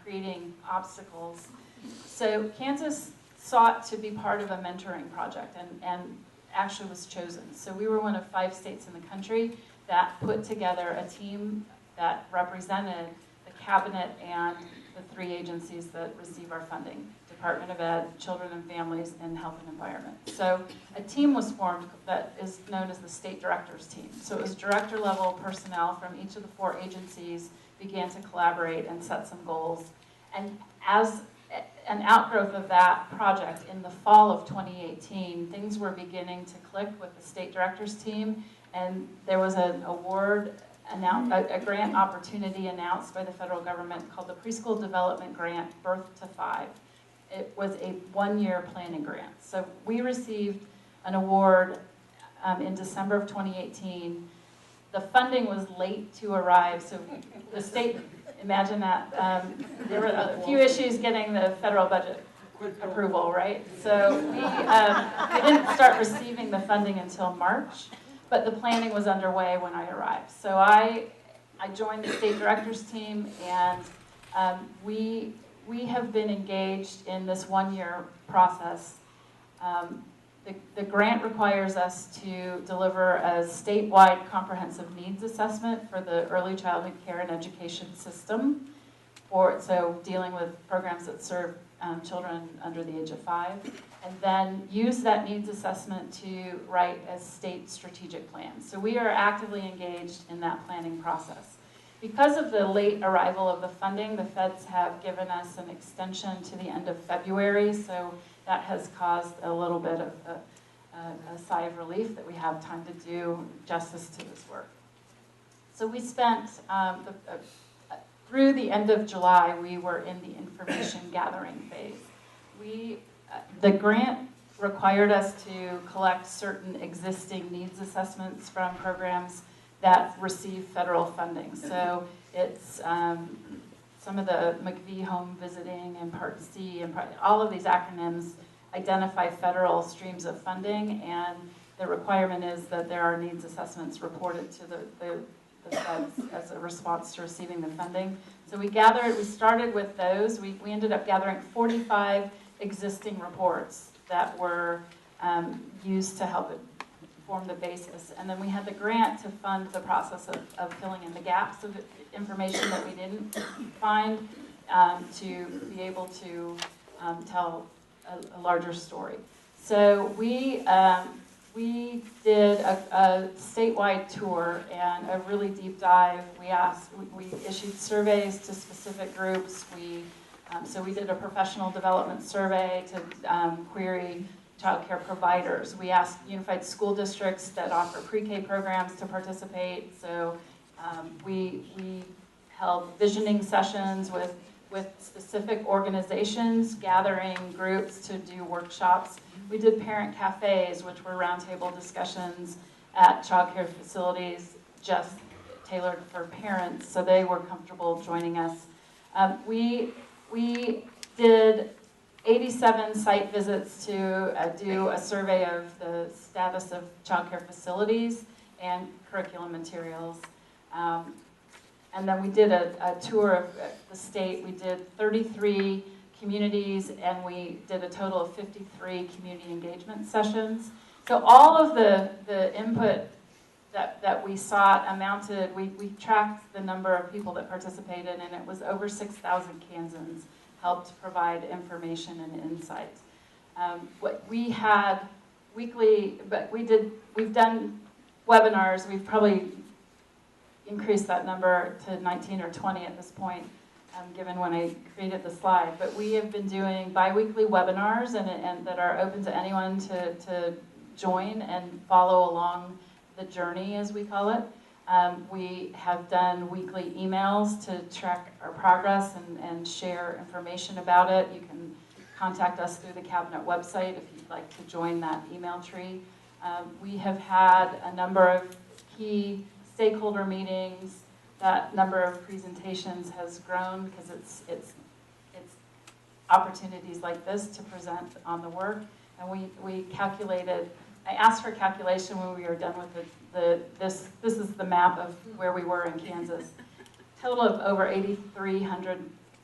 F: creating obstacles. So Kansas sought to be part of a mentoring project and actually was chosen. So we were one of 5 states in the country that put together a team that represented the cabinet and the 3 agencies that receive our funding: Department of Ed, Children and Families, and Health and Environment. So a team was formed that is known as the State Directors Team. So it was director level personnel from each of the 4 agencies began to collaborate and set some goals. And as an outgrowth of that project, in the fall of 2018, things were beginning to click with the State Directors Team, and there was an award, a grant opportunity announced by the federal government called the Preschool Development Grant Birth to 5. It was a 1-year planning grant. So we received an award in December of 2018. The funding was late to arrive, so the state, imagine that, there were a few issues getting the federal budget approval, right? So we didn't start receiving the funding until March, but the planning was underway when I arrived. So I joined the State Directors Team, and we have been engaged in this 1-year process. The grant requires us to deliver a statewide comprehensive needs assessment for the early childhood care and education system, so dealing with programs that serve children under the age of 5, and then use that needs assessment to write a state strategic plan. So we are actively engaged in that planning process. Because of the late arrival of the funding, the feds have given us an extension to the end of February, so that has caused a little bit of a sigh of relief that we have time to do justice to this work. So we spent, through the end of July, we were in the information gathering phase. The grant required us to collect certain existing needs assessments from programs that receive federal funding. So it's some of the McVie Home Visiting and Part C, and all of these acronyms identify federal streams of funding, and the requirement is that there are needs assessments reported to the feds as a response to receiving the funding. So we started with those. We ended up gathering 45 existing reports that were used to help it form the basis. And then we had the grant to fund the process of filling in the gaps of information that we didn't find to be able to tell a larger story. So we did a statewide tour and a really deep dive. We issued surveys to specific groups. So we did a professional development survey to query child care providers. We asked unified school districts that offer pre-K programs to participate. So we held visioning sessions with specific organizations, gathering groups to do workshops. We did parent cafes, which were roundtable discussions at child care facilities just tailored for parents, so they were comfortable joining us. We did 87 site visits to do a survey of the status of child care facilities and curriculum materials. And then we did a tour of the state. We did 33 communities, and we did a total of 53 community engagement sessions. So all of the input that we sought amounted, we tracked the number of people that participated, and it was over 6,000 Kansans helped provide information and insight. What we had weekly, but we've done webinars. We've probably increased that number to 19 or 20 at this point, given when I created the slide. But we have been doing bi-weekly webinars and that are open to anyone to join and follow along the journey, as we call it. We have done weekly emails to track our progress and share information about it. You can contact us through the Cabinet website if you'd like to join that email tree. We have had a number of key stakeholder meetings. That number of presentations has grown because it's opportunities like this to present on the work. And we calculated, I asked for a calculation when we were done with this is the map of where we were in Kansas. Total of over 8,300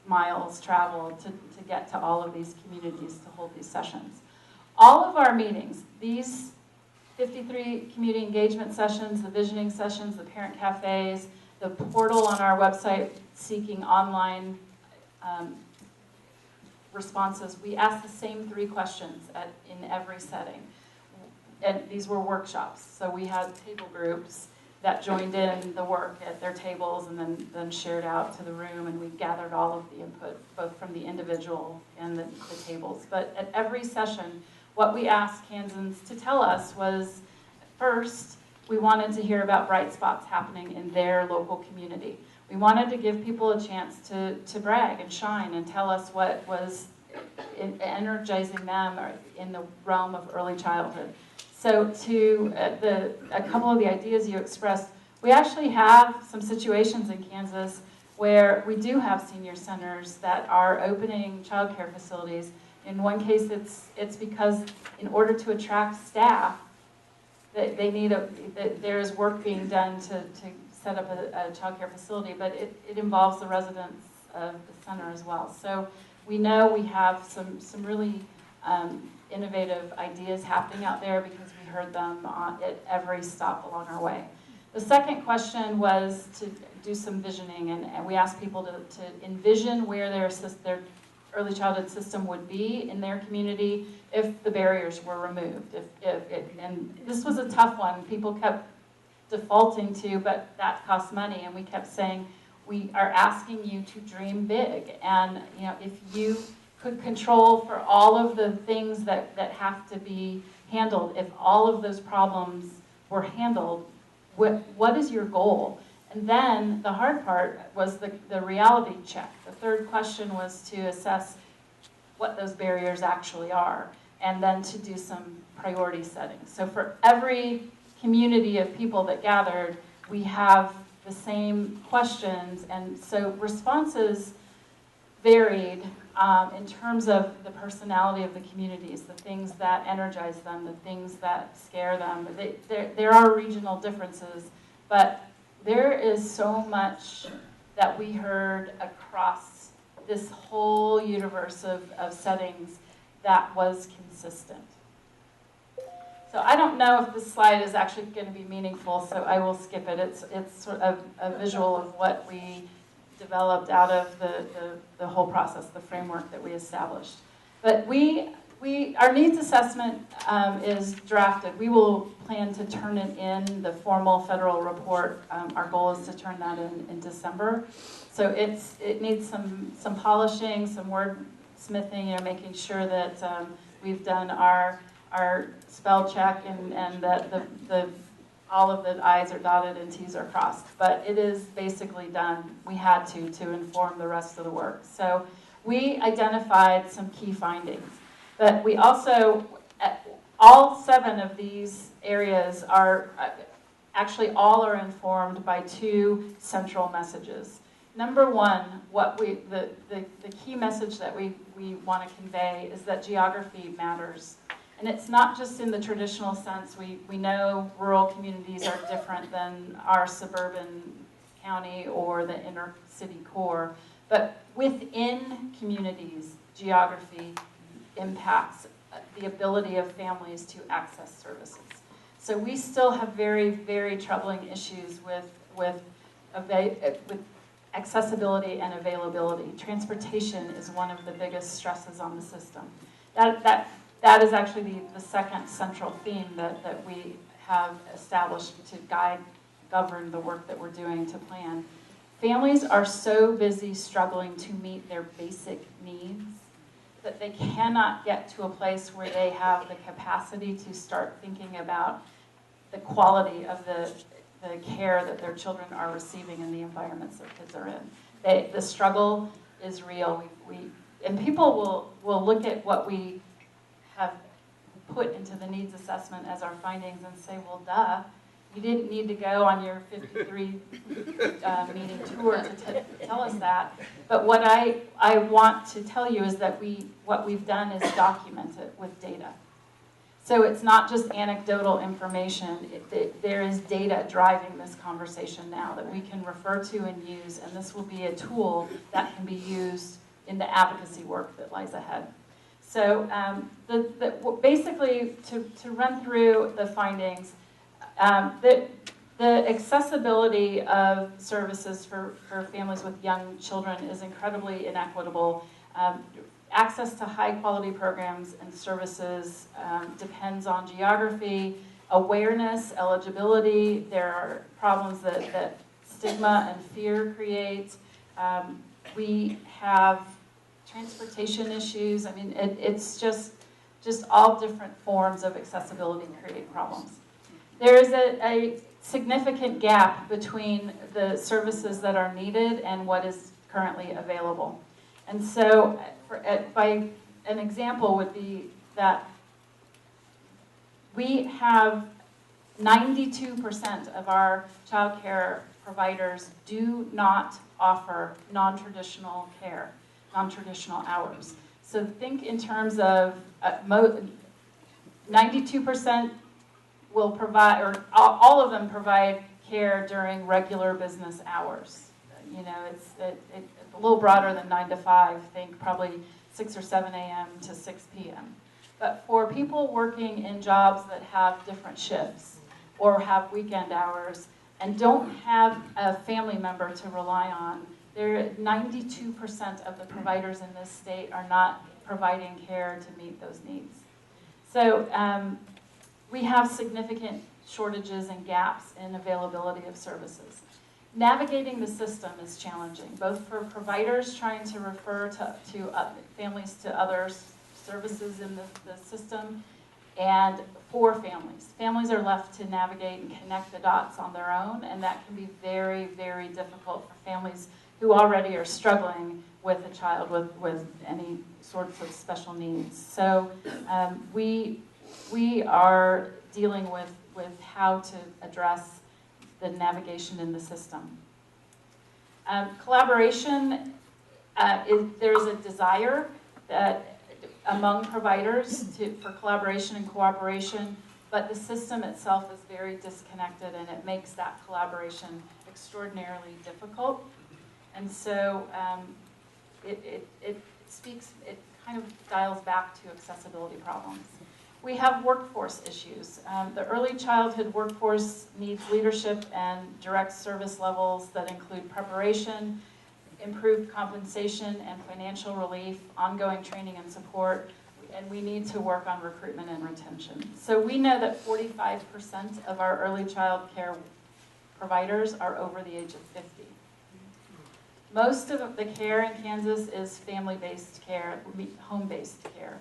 F: miles traveled to get to all of these communities to hold these sessions. All of our meetings, these 53 community engagement sessions, the visioning sessions, the parent cafes, the portal on our website seeking online responses, we asked the same 3 questions in every setting. And these were workshops, so we had table groups that joined in the work at their tables and then shared out to the room, and we gathered all of the input, both from the individual and the tables. But at every session, what we asked Kansans to tell us was, first, we wanted to hear about bright spots happening in their local community. We wanted to give people a chance to brag and shine and tell us what was energizing them in the realm of early childhood. So to a couple of the ideas you expressed, we actually have some situations in Kansas where we do have senior centers that are opening child care facilities. In one case, it's because in order to attract staff, they need there is work being done to set up a child care facility, but it involves the residents of the center as well. So we know we have some really innovative ideas happening out there because we heard them at every stop along our way. The second question was to do some visioning, and we asked people to envision where their early childhood system would be in their community if the barriers were removed. And this was a tough one. People kept defaulting to, but that costs money, and we kept saying, we are asking you to dream big, and if you could control for all of the things that have to be handled, if all of those problems were handled, what is your goal? And then the hard part was the reality check. The third question was to assess what those barriers actually are, and then to do some priority setting. So for every community of people that gathered, we have the same questions, and so responses varied in terms of the personality of the communities, the things that energize them, the things that scare them. There are regional differences, but there is so much that we heard across this whole universe of settings that was consistent. So I don't know if this slide is actually going to be meaningful, so I will skip it. It's sort of a visual of what we developed out of the whole process, the framework that we established. But our needs assessment is drafted. We will plan to turn it in the formal federal report. Our goal is to turn that in December. So it needs some polishing, some wordsmithing, making sure that we've done our spell check and that all of the I's are dotted and T's are crossed. But it is basically done. We had to inform the rest of the work. So we identified some key findings. But we also, all 7 of these areas are, actually all are informed by 2 central messages. Number 1, the key message that we want to convey is that geography matters. And it's not just in the traditional sense. We know rural communities are different than our suburban county or the inner city core. But within communities, geography impacts the ability of families to access services. So we still have very, very troubling issues with accessibility and availability. Transportation is one of the biggest stresses on the system. That is actually the second central theme that we have established to govern the work that we're doing to plan. Families are so busy struggling to meet their basic needs that they cannot get to a place where they have the capacity to start thinking about the quality of the care that their children are receiving in the environments their kids are in. The struggle is real. And people will look at what we have put into the needs assessment as our findings and say, well, duh, you didn't need to go on your 53 meeting tour to tell us that. But what I want to tell you is that what we've done is document it with data. So it's not just anecdotal information. There is data driving this conversation now that we can refer to and use, and this will be a tool that can be used in the advocacy work that lies ahead. So basically, to run through the findings, the accessibility of services for families with young children is incredibly inequitable. Access to high-quality programs and services depends on geography, awareness, eligibility. There are problems that stigma and fear create. We have transportation issues. I mean, it's just all different forms of accessibility create problems. There is a significant gap between the services that are needed and what is currently available. And so, by an example would be that we have 92% of our child care providers do not offer non-traditional care, non-traditional hours. So think in terms of 92% will provide, or all of them provide care during regular business hours. You know, it's a little broader than 9 to 5, think probably 6 or 7 a.m. to 6 p.m. But for people working in jobs that have different shifts or have weekend hours and don't have a family member to rely on, 92% of the providers in this state are not providing care to meet those needs. So we have significant shortages and gaps in availability of services. Navigating the system is challenging, both for providers trying to refer to families to other services in the system, and for families. Families are left to navigate and connect the dots on their own, and that can be very, very difficult for families who already are struggling with a child with any sorts of special needs. So we are dealing with how to address the navigation in the system. Collaboration, there's a desire that among providers for collaboration and cooperation, but the system itself is very disconnected and it makes that collaboration extraordinarily difficult. And so it kind of dials back to accessibility problems. We have workforce issues. The early childhood workforce needs leadership and direct service levels that include preparation, improved compensation and financial relief, ongoing training and support, and we need to work on recruitment and retention. So we know that 45% of our early child care providers are over the age of 50. Most of the care in Kansas is family-based care, home-based care,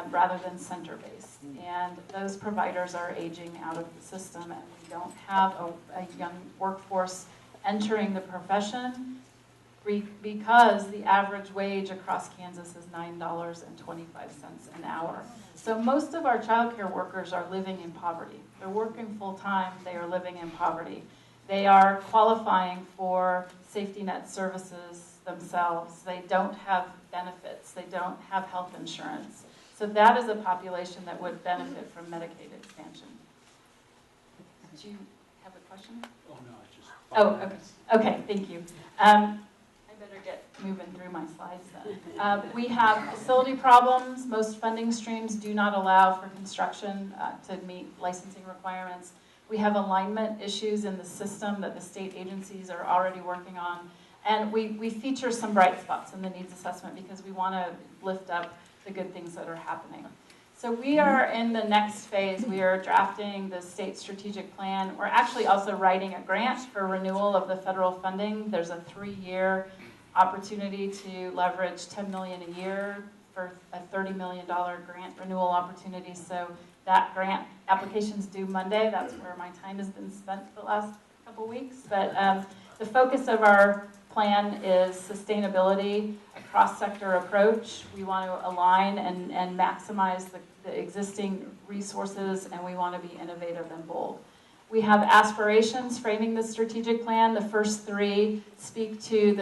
F: rather than center-based. And those providers are aging out of the system, and we don't have a young workforce entering the profession because the average wage across Kansas is $9.25 an hour. So most of our child care workers are living in poverty. They're working full-time, they are living in poverty. They are qualifying for safety net services themselves. They don't have benefits. They don't have health insurance. So that is a population that would benefit from Medicaid expansion. Did you have a question?
D: Oh, no, it's just...
F: Oh, okay. Okay, thank you. I better get moving through my slides then. We have facility problems. Most funding streams do not allow for construction to meet licensing requirements. We have alignment issues in the system that the state agencies are already working on. And we feature some bright spots in the needs assessment because we want to lift up the good things that are happening. So we are in the next phase. We are drafting the state strategic plan. We're actually also writing a grant for renewal of the federal funding. There's a 3-year opportunity to leverage $10 million a year for a $30 million grant renewal opportunity. So that grant application's due Monday. That's where my time has been spent the last couple weeks. But the focus of our plan is sustainability, a cross-sector approach. We want to align and maximize the existing resources, and we want to be innovative and bold. We have aspirations framing the strategic plan. The first 3 speak to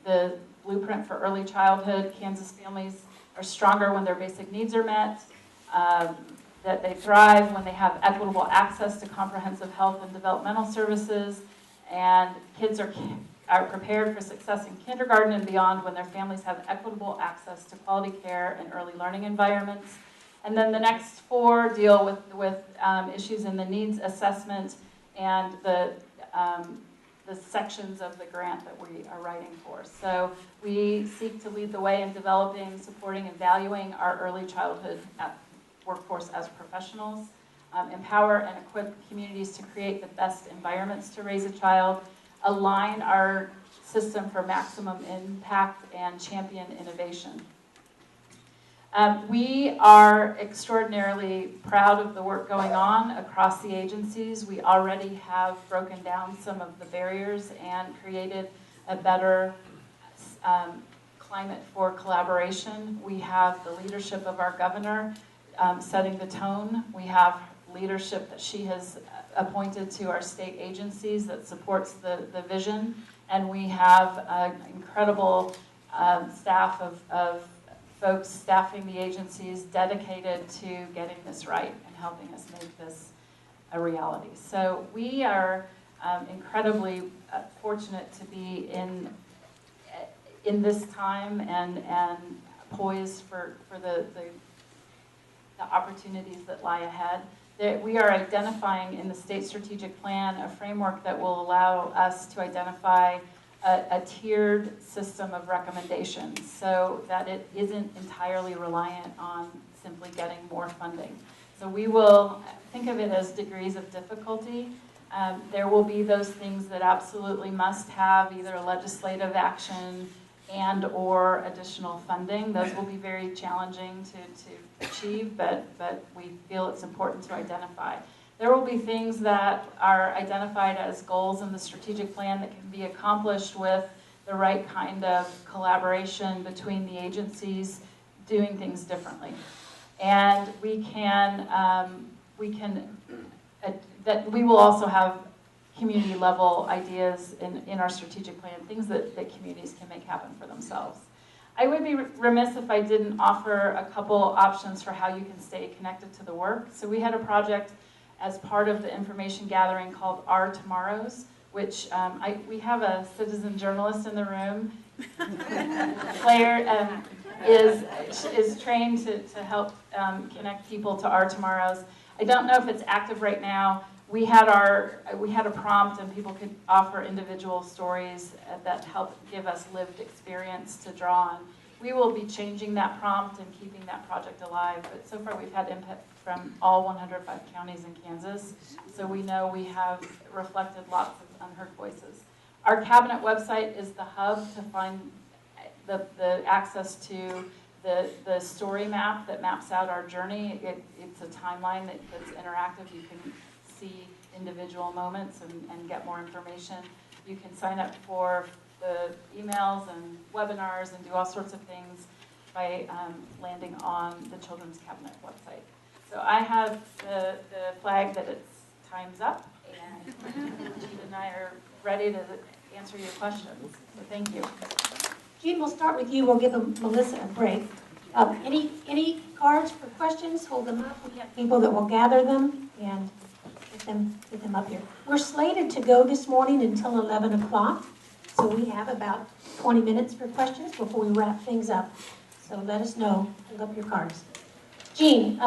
F: the blueprint for early childhood. Kansas families are stronger when their basic needs are met, that they thrive when they have equitable access to comprehensive health and developmental services, and kids are prepared for success in kindergarten and beyond when their families have equitable access to quality care and early learning environments. And then the next 4 deal with issues in the needs assessment and the sections of the grant that we are writing for. So we seek to lead the way in developing, supporting, and valuing our early childhood workforce as professionals, empower and equip communities to create the best environments to raise a child, align our system for maximum impact, and champion innovation. We are extraordinarily proud of the work going on across the agencies. We already have broken down some of the barriers and created a better climate for collaboration. We have the leadership of our governor setting the tone. We have leadership that she has appointed to our state agencies that supports the vision. And we have an incredible staff of folks staffing the agencies dedicated to getting this right and helping us make this a reality. So we are incredibly fortunate to be in this time and poised for the opportunities that lie ahead. That we are identifying in the state strategic plan a framework that will allow us to identify a tiered system of recommendations so that it isn't entirely reliant on simply getting more funding. So we will think of it as degrees of difficulty. There will be those things that absolutely must have either legislative action and or additional funding. Those will be very challenging to achieve, but we feel it's important to identify. There will be things that are identified as goals in the strategic plan that can be accomplished with the right kind of collaboration between the agencies doing things differently. And we will also have community level ideas in our strategic plan, things that communities can make happen for themselves. I would be remiss if I didn't offer a couple options for how you can stay connected to the work. So we had a project as part of the information gathering called Our Tomorrows, which we have a citizen journalist in the room. Claire is trained to help connect people to Our Tomorrows. I don't know if it's active right now. We had a prompt and people could offer individual stories that help give us lived experience to draw on. We will be changing that prompt and keeping that project alive, but so far we've had input from all 105 counties in Kansas, so we know we have reflected lots of unheard voices. Our cabinet website is the hub to find the access to the story map that maps out our journey. It's a timeline that's interactive. You can see individual moments and get more information. You can sign up for the emails and webinars and do all sorts of things by landing on the Children's Cabinet website. So I have the flag that it's time's up, and Jean and I are ready to answer your questions. So thank you.
E: Jean, we'll start with you. We'll give Melissa a break. Any cards for questions? Hold them up. We have people that will gather them and get them up here. We're slated to go this morning until 11 o'clock. So we have about 20 minutes for questions before we wrap things up. So let us know. Hold up your cards. Jean,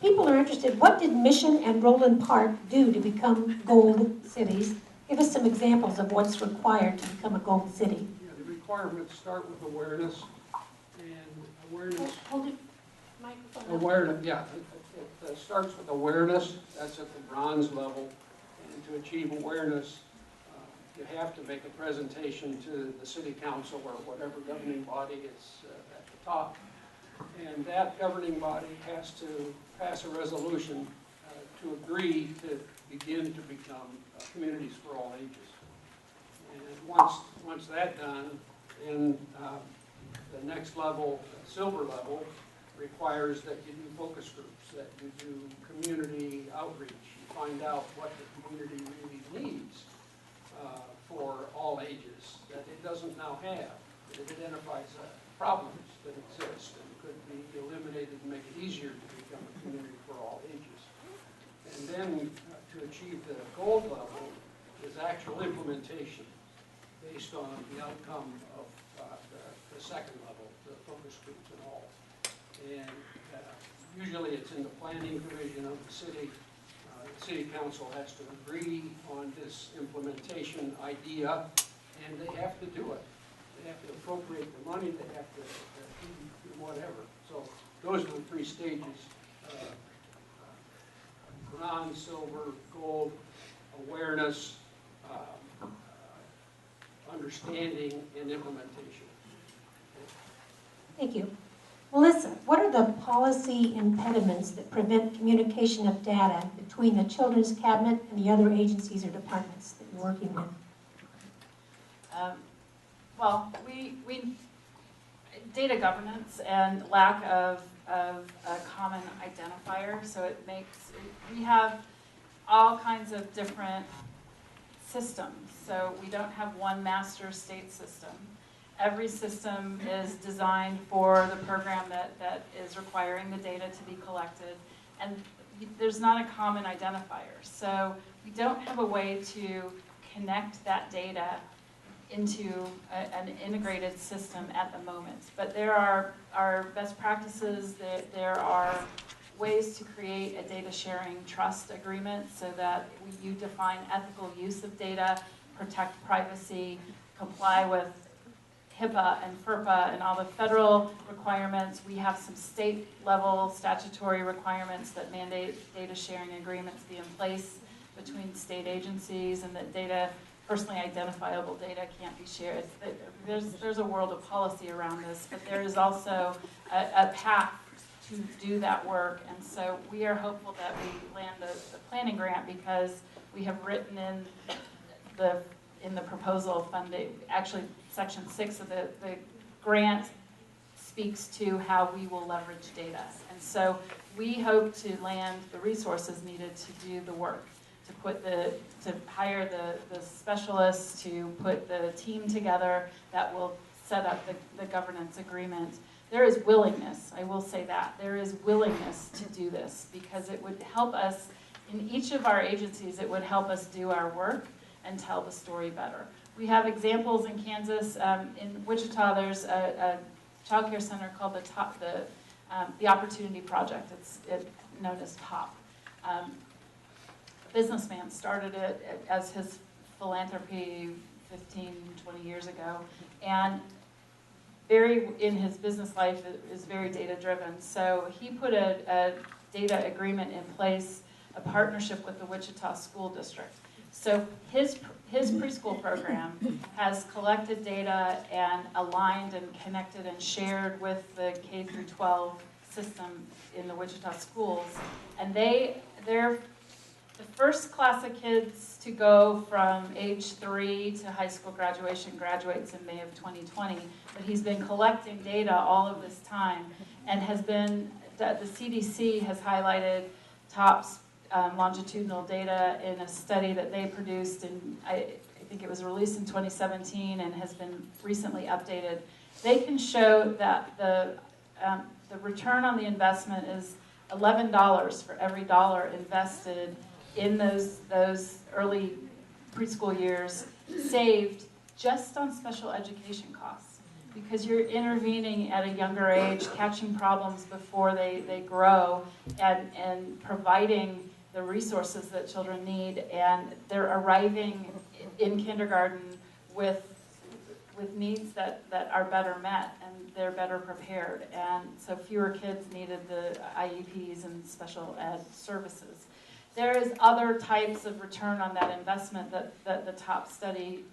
E: people are interested. What did Mission and Roland Park do to become gold cities? Give us some examples of what's required to become a gold city.
A: Yeah, the requirements start with awareness, and awareness.
E: Hold it. Microphone.
A: Awareness, yeah. It starts with awareness. That's at the bronze level. And to achieve awareness, you have to make a presentation to the city council or whatever governing body is at the top. And that governing body has to pass a resolution to agree to begin to become communities for all ages. And once that's done, then the next level, silver level, requires that you do focus groups, that you do community outreach. You find out what the community really needs for all ages that it doesn't now have. It identifies problems that exist and could be eliminated and make it easier to become a community for all ages. And then to achieve the gold level is actual implementation based on the outcome of the second level, the focus groups and all. And usually it's in the planning division of the city. The city council has to agree on this implementation idea, and they have to do it. They have to appropriate the money, they have to do whatever. So those are the three stages: bronze, silver, gold, awareness, understanding, and implementation.
E: Thank you. Melissa, what are the policy impediments that prevent communication of data between the Children's Cabinet and the other agencies or departments that you're working with?
F: Well, data governance and lack of a common identifier, so we have all kinds of different systems. So we don't have one master state system. Every system is designed for the program that is requiring the data to be collected, and there's not a common identifier. So we don't have a way to connect that data into an integrated system at the moment. But there are best practices, there are ways to create a data sharing trust agreement so that you define ethical use of data, protect privacy, comply with HIPAA and FERPA and all the federal requirements. We have some state level statutory requirements that mandate data sharing agreements be in place between state agencies, and that data, personally identifiable data, can't be shared. There's a world of policy around this, but there is also a path to do that work. And so we are hopeful that we land the planning grant, because we have written in the proposal funding, actually section 6 of the grant speaks to how we will leverage data. And so we hope to land the resources needed to do the work, to hire the specialists, to put the team together that will set up the governance agreement. There is willingness, I will say that, there is willingness to do this, because it would help us, in each of our agencies, it would help us do our work and tell the story better. We have examples in Kansas. In Wichita, there's a child care center called the Opportunity Project. It's known as TOP. A businessman started it as his philanthropy 15, 20 years ago, and in his business life is very data driven. So he put a data agreement in place, a partnership with the Wichita School District. So his preschool program has collected data and aligned and connected and shared with the K through 12 system in the Wichita schools. And they're the first class of kids to go from age 3 to high school graduation graduates in May of 2020. But he's been collecting data all of this time, and the CDC has highlighted TOP's longitudinal data in a study that they produced, and I think it was released in 2017 and has been recently updated. They can show that the return on the investment is $11 for every dollar invested in those early preschool years, saved just on special education costs, because you're intervening at a younger age, catching problems before they grow, and providing the resources that children need, and they're arriving in kindergarten with needs that are better met, and they're better prepared, and so fewer kids needed the IEPs and special ed services. There is other types of return on that investment that the top study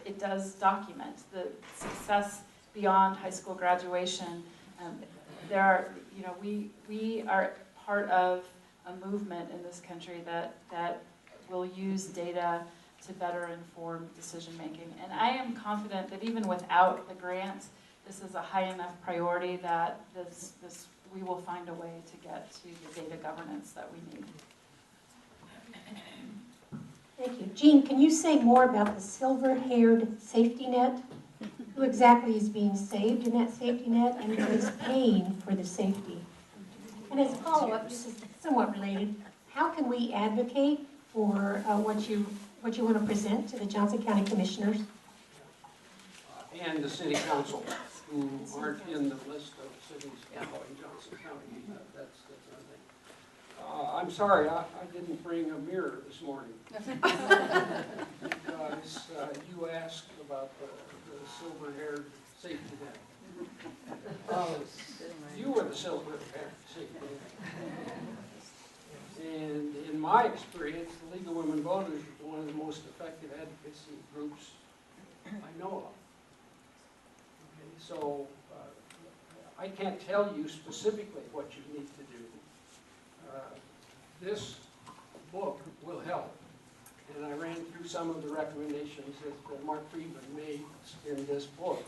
F: it does document, the success beyond high school graduation. There are, we are part of a movement in this country that will use data to better inform decision making. And I am confident that even without the grant, this is a high enough priority that we will find a way to get to the data governance that we need.
E: Thank you. Jean, can you say more about the silver-haired safety net? Who exactly is being saved in that safety net, and who is paying for the safety? And as a follow-up, this is somewhat related, how can we advocate for what you want to present to the Johnson County Commissioners?
A: And the city council, who aren't in the list of cities in Johnson County. That's another thing. I'm sorry, I didn't bring a mirror this morning. Because you asked about the silver-haired safety net. You were the silver-haired safety net. And in my experience, the League of Women Voters is one of the most effective advocacy groups I know of. Okay, so I can't tell you specifically what you need to do. This book will help. And I ran through some of the recommendations that Mark Friedman made in this book.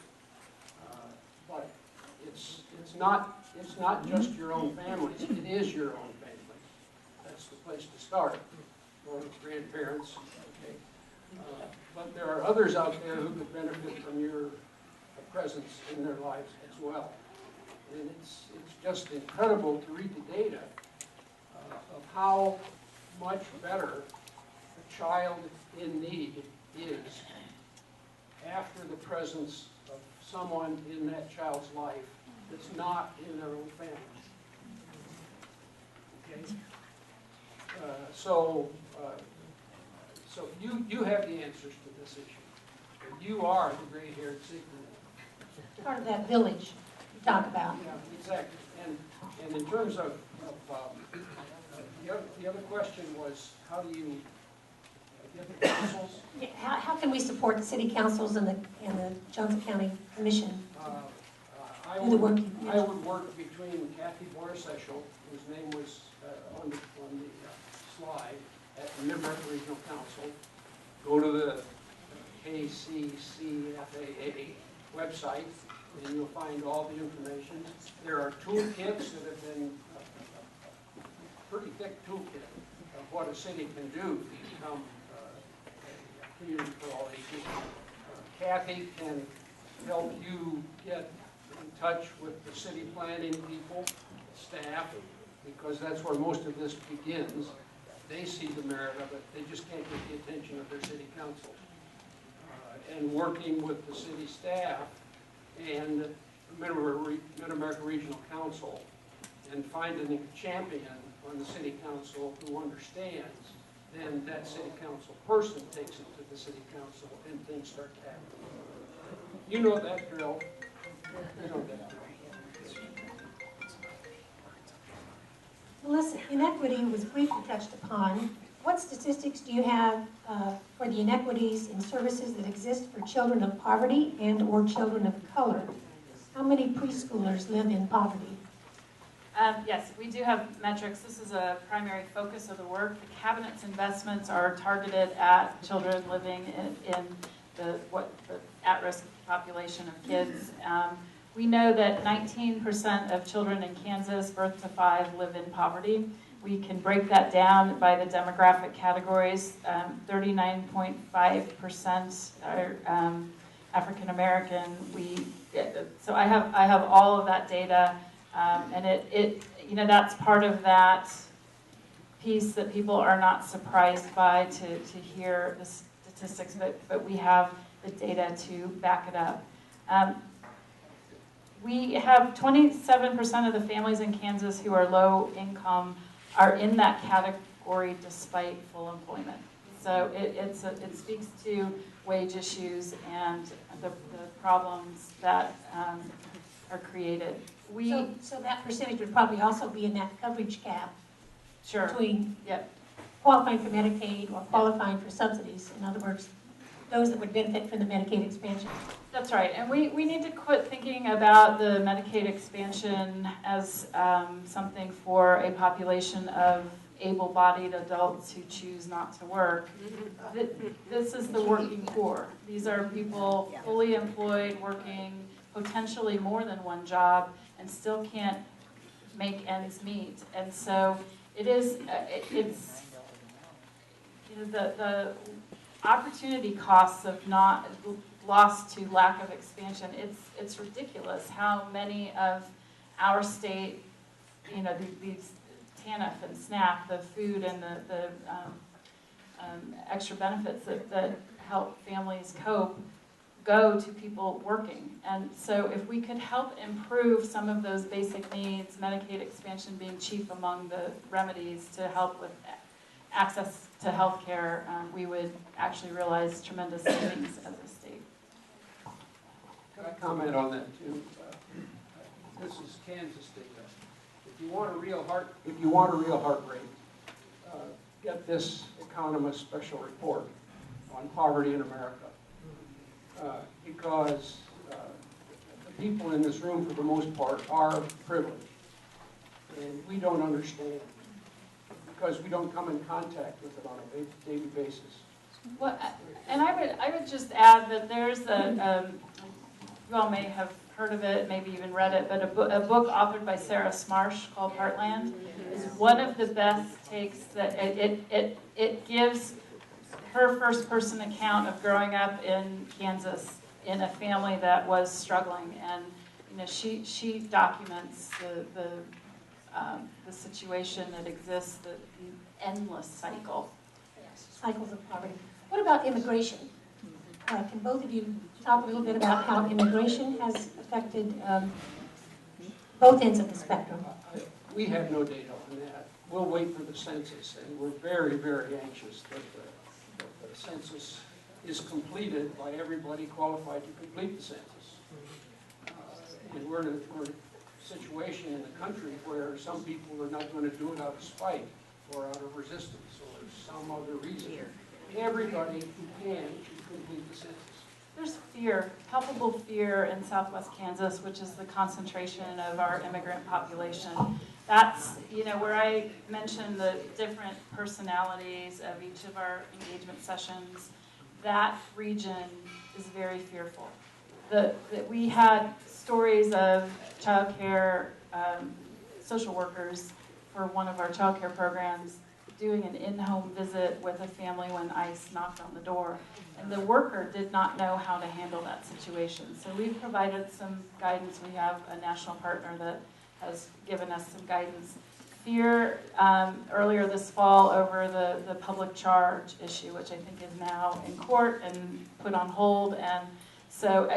A: But it's not just your own families, it is your own family. That's the place to start, or grandparents. Okay? But there are others out there who could benefit from your presence in their lives as well. And it's just incredible to read the data of how much better a child in need is after the presence of someone in that child's life that's not in their own family. Okay? So you have the answers to this issue. You are the gray-haired safety net.
E: Part of that village you talk about.
A: Yeah, exactly. And in terms of the other question was, how do you get the councils?
E: Yeah, how can we support the city councils and the Johnson County Commission?
A: I
E: Do the work you
A: would work between Kathy Borseschel, whose name was on the slide, at the Mid-America Regional Council. Go to the KCCFAA website, and you'll find all the information. There are toolkits that have been pretty thick toolkit of what a city can do to become a community for all ages. Kathy can help you get in touch with the city planning people, staff, because that's where most of this begins. They see the merit of it, they just can't get the attention of their city council. And working with the city staff and the Mid-America Regional Council, and finding a champion on the city council who understands, then that city council person takes it to the city council and things start happening. You know that drill. You know that drill.
E: Melissa, inequity was briefly touched upon. What statistics do you have for the inequities in services that exist for children of poverty and or children of color? How many preschoolers live in poverty?
F: Yes, we do have metrics. This is a primary focus of the work. The cabinet's investments are targeted at children living in the at-risk population of kids. We know that 19% of children in Kansas, birth to 5, live in poverty. We can break that down by the demographic categories. 39.5% are African American. So I have all of that data, and that's part of that piece that people are not surprised by to hear the statistics, but we have the data to back it up. We have 27% of the families in Kansas who are low income are in that category despite full employment. So it speaks to wage issues and the problems that are created.
E: So that percentage would probably also be in that coverage gap
F: Sure.
E: between
F: Yep.
E: qualifying for Medicaid or qualifying for subsidies. In other words, those that would benefit from the Medicaid expansion.
F: That's right, and we need to quit thinking about the Medicaid expansion as something for a population of able-bodied adults who choose not to work. This is the working poor. These are people fully employed, working potentially more than one job, and still can't make ends meet. And so it's the opportunity costs of not lost to lack of expansion. It's ridiculous how many of our state, these TANF and SNAP, the food and the extra benefits that help families cope, go to people working. And so if we could help improve some of those basic needs, Medicaid expansion being chief among the remedies to help with access to health care, we would actually realize tremendous savings as a state.
A: Can I comment on that too? This is Kansas data. If you want a real heartbreak, get this Economist special report on poverty in America. Because the people in this room, for the most part, are privileged. And we don't understand because we don't come in contact with it on a daily basis.
F: Well, and I would just add that there's you all may have heard of it, maybe even read it, but a book authored by Sarah Smarsh called Heartland is one of the best takes that it gives her first person account of growing up in Kansas in a family that was struggling, and she documents the situation that exists, the endless cycles
E: of poverty. What about immigration? Can both of you talk a little bit about how immigration has affected both ends of the spectrum?
A: We have no data on that. We'll wait for the census, and we're very, very anxious that the census is completed by everybody qualified to complete the census. And we're in a situation in the country where some people are not going to do it out of spite or out of resistance or some other reason. Everybody who can should complete the census.
F: There's fear, palpable fear in Southwest Kansas, which is the concentration of our immigrant population. That's, where I mentioned the different personalities of each of our engagement sessions, that region is very fearful. We had stories of child care social workers for one of our child care programs doing an in-home visit with a family when ICE knocked on the door. And the worker did not know how to handle that situation. So we've provided some guidance. We have a national partner that has given us some guidance. Fear earlier this fall over the public charge issue, which I think is now in court and put on hold. And so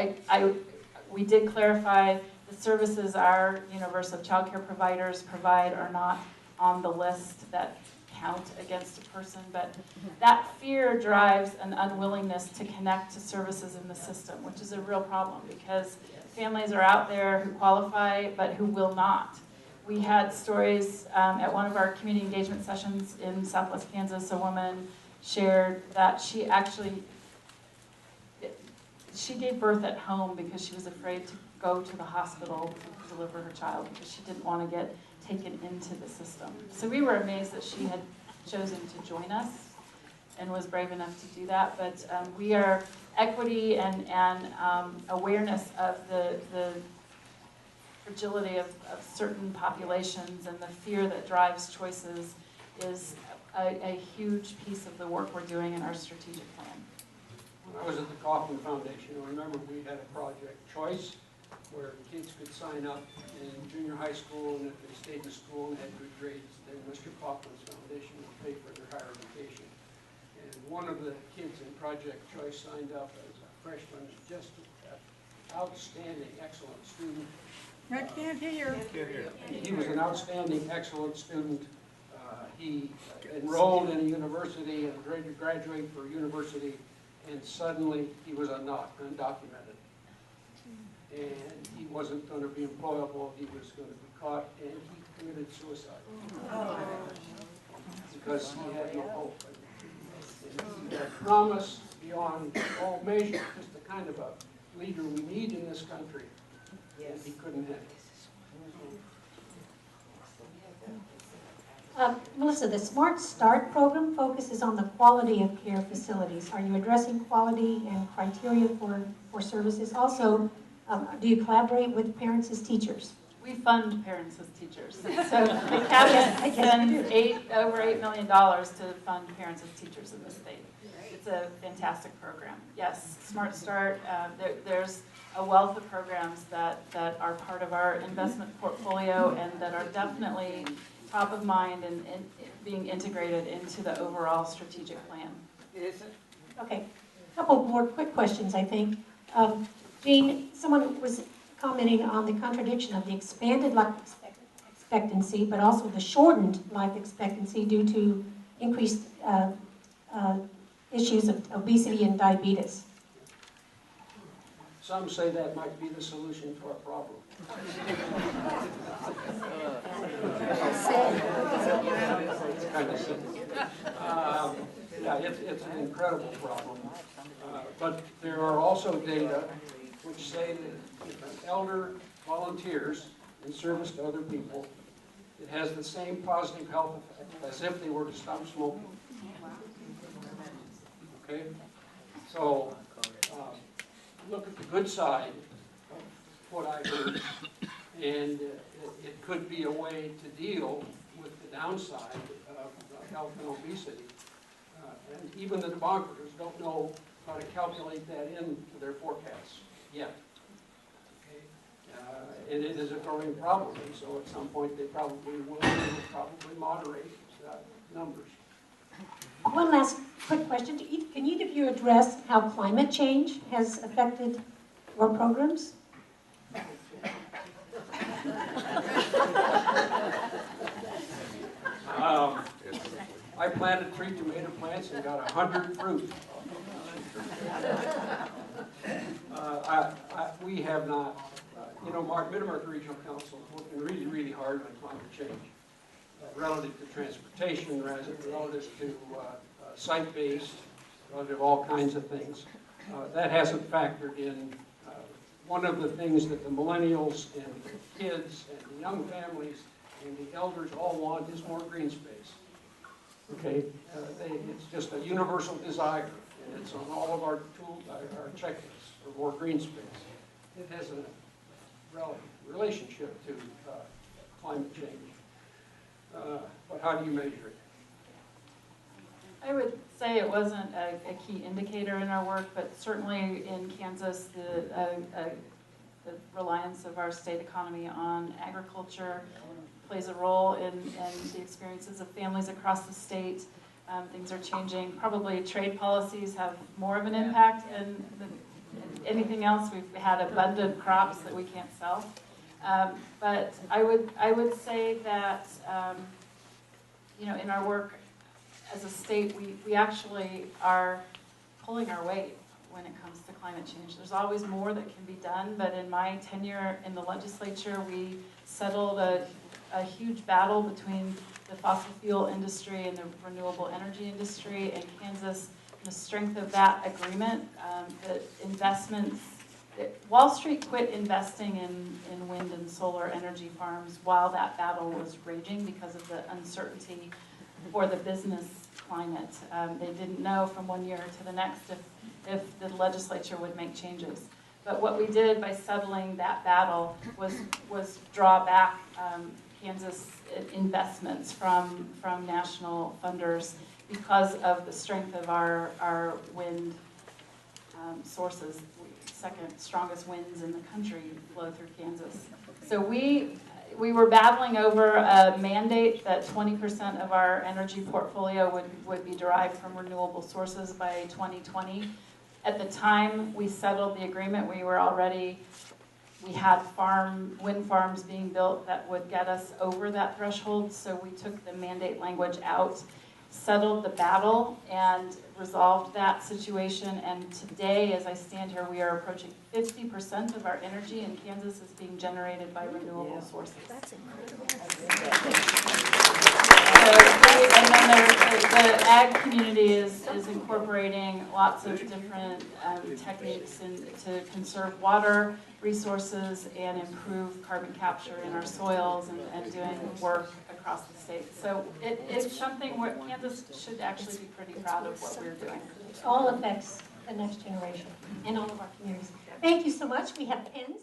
F: we did clarify the services our universe of child care providers provide are not on the list that count against a person, but that fear drives an unwillingness to connect to services in the system, which is a real problem because families are out there who qualify but who will not. We had stories at one of our community engagement sessions in Southwest Kansas. A woman shared that she gave birth at home because she was afraid to go to the hospital to deliver her child because she didn't want to get taken into the system. So we were amazed that she had chosen to join us and was brave enough to do that. But we are equity and awareness of the fragility of certain populations and the fear that drives choices is a huge piece of the work we're doing in our strategic plan.
A: When I was at the Kaufman Foundation, I remember we had a project, Choice, where kids could sign up in junior high school, and if they stayed in school and had good grades, then Mr. Kaufman's foundation would pay for their higher education. And one of the kids in Project Choice signed up as a freshman, just an outstanding, excellent student.
B: I can't hear.
A: He was an outstanding, excellent student. He enrolled in a university and ready to graduate for a university, and suddenly he was undocumented. And he wasn't going to be employable, he was going to be caught, and he committed suicide. Because he had no hope. And he had promise beyond all measure, just the kind of a leader we need in this country, and he couldn't have it.
E: Melissa, the Smart Start program focuses on the quality of care facilities. Are you addressing quality and criteria for services? Also, do you collaborate with parents as teachers?
F: We fund parents as teachers. So the cabinet spends over $8 million to fund parents as teachers in the state. It's a fantastic program. Yes, Smart Start, there's a wealth of programs that are part of our investment portfolio and that are definitely top of mind and being integrated into the overall strategic plan.
E: Okay, a couple more quick questions, I think. Jean, someone was commenting on the contradiction of the expanded life expectancy, but also the shortened life expectancy due to increased issues of obesity and diabetes.
A: Some say that might be the solution to our problem. Kind of simple. Yeah, it's an incredible problem. But there are also data which say that if an elder volunteers in service to other people, it has the same positive health effect as if they were to stop smoking. Okay? So, look at the good side of what I heard, and it could be a way to deal with the downside of health and obesity. And even the demographers don't know how to calculate that into their forecasts yet. Okay? And it is a growing problem, and so at some point they probably will moderate numbers.
E: One last quick question. Can either of you address how climate change has affected your programs?
A: I planted 3 tomato plants and got 100 fruit. We have not, Mid-America Regional Council is working really, really hard on climate change, relative to transportation, relative to site-based, relative to all kinds of things. That hasn't factored in one of the things that the millennials and the kids and the young families and the elders all want is more green space. Okay, it's just a universal desire, and it's on all of our checklists for more green space. It has a relationship to climate change. But how do you measure it?
F: I would say it wasn't a key indicator in our work, but certainly in Kansas, the reliance of our state economy on agriculture plays a role in the experiences of families across the state. Things are changing. Probably trade policies have more of an impact than anything else. We've had abundant crops that we can't sell. But I would say that in our work as a state, we actually are pulling our weight when it comes to climate change. There's always more that can be done, but in my tenure in the legislature, we settled a huge battle between the fossil fuel industry and the renewable energy industry in Kansas. The strength of that agreement, the investments, Wall Street quit investing in wind and solar energy farms while that battle was raging because of the uncertainty for the business climate. They didn't know from one year to the next if the legislature would make changes. But what we did by settling that battle was draw back Kansas investments from national funders because of the strength of our wind sources. Second strongest winds in the country flow through Kansas. So we we were battling over a mandate that 20% of our energy portfolio would be derived from renewable sources by 2020. At the time we settled the agreement, we had wind farms being built that would get us over that threshold, so we took the mandate language out, settled the battle, and resolved that situation. And today, as I stand here, we are approaching 50% of our energy in Kansas is being generated by renewable sources.
B: That's incredible.
F: And then the ag community is incorporating lots of different techniques to conserve water resources and improve carbon capture in our soils and doing work across the state. So it's something where Kansas should actually be pretty proud of what we're doing.
E: All affects the next generation and all of our communities. Thank you so much. We have pens.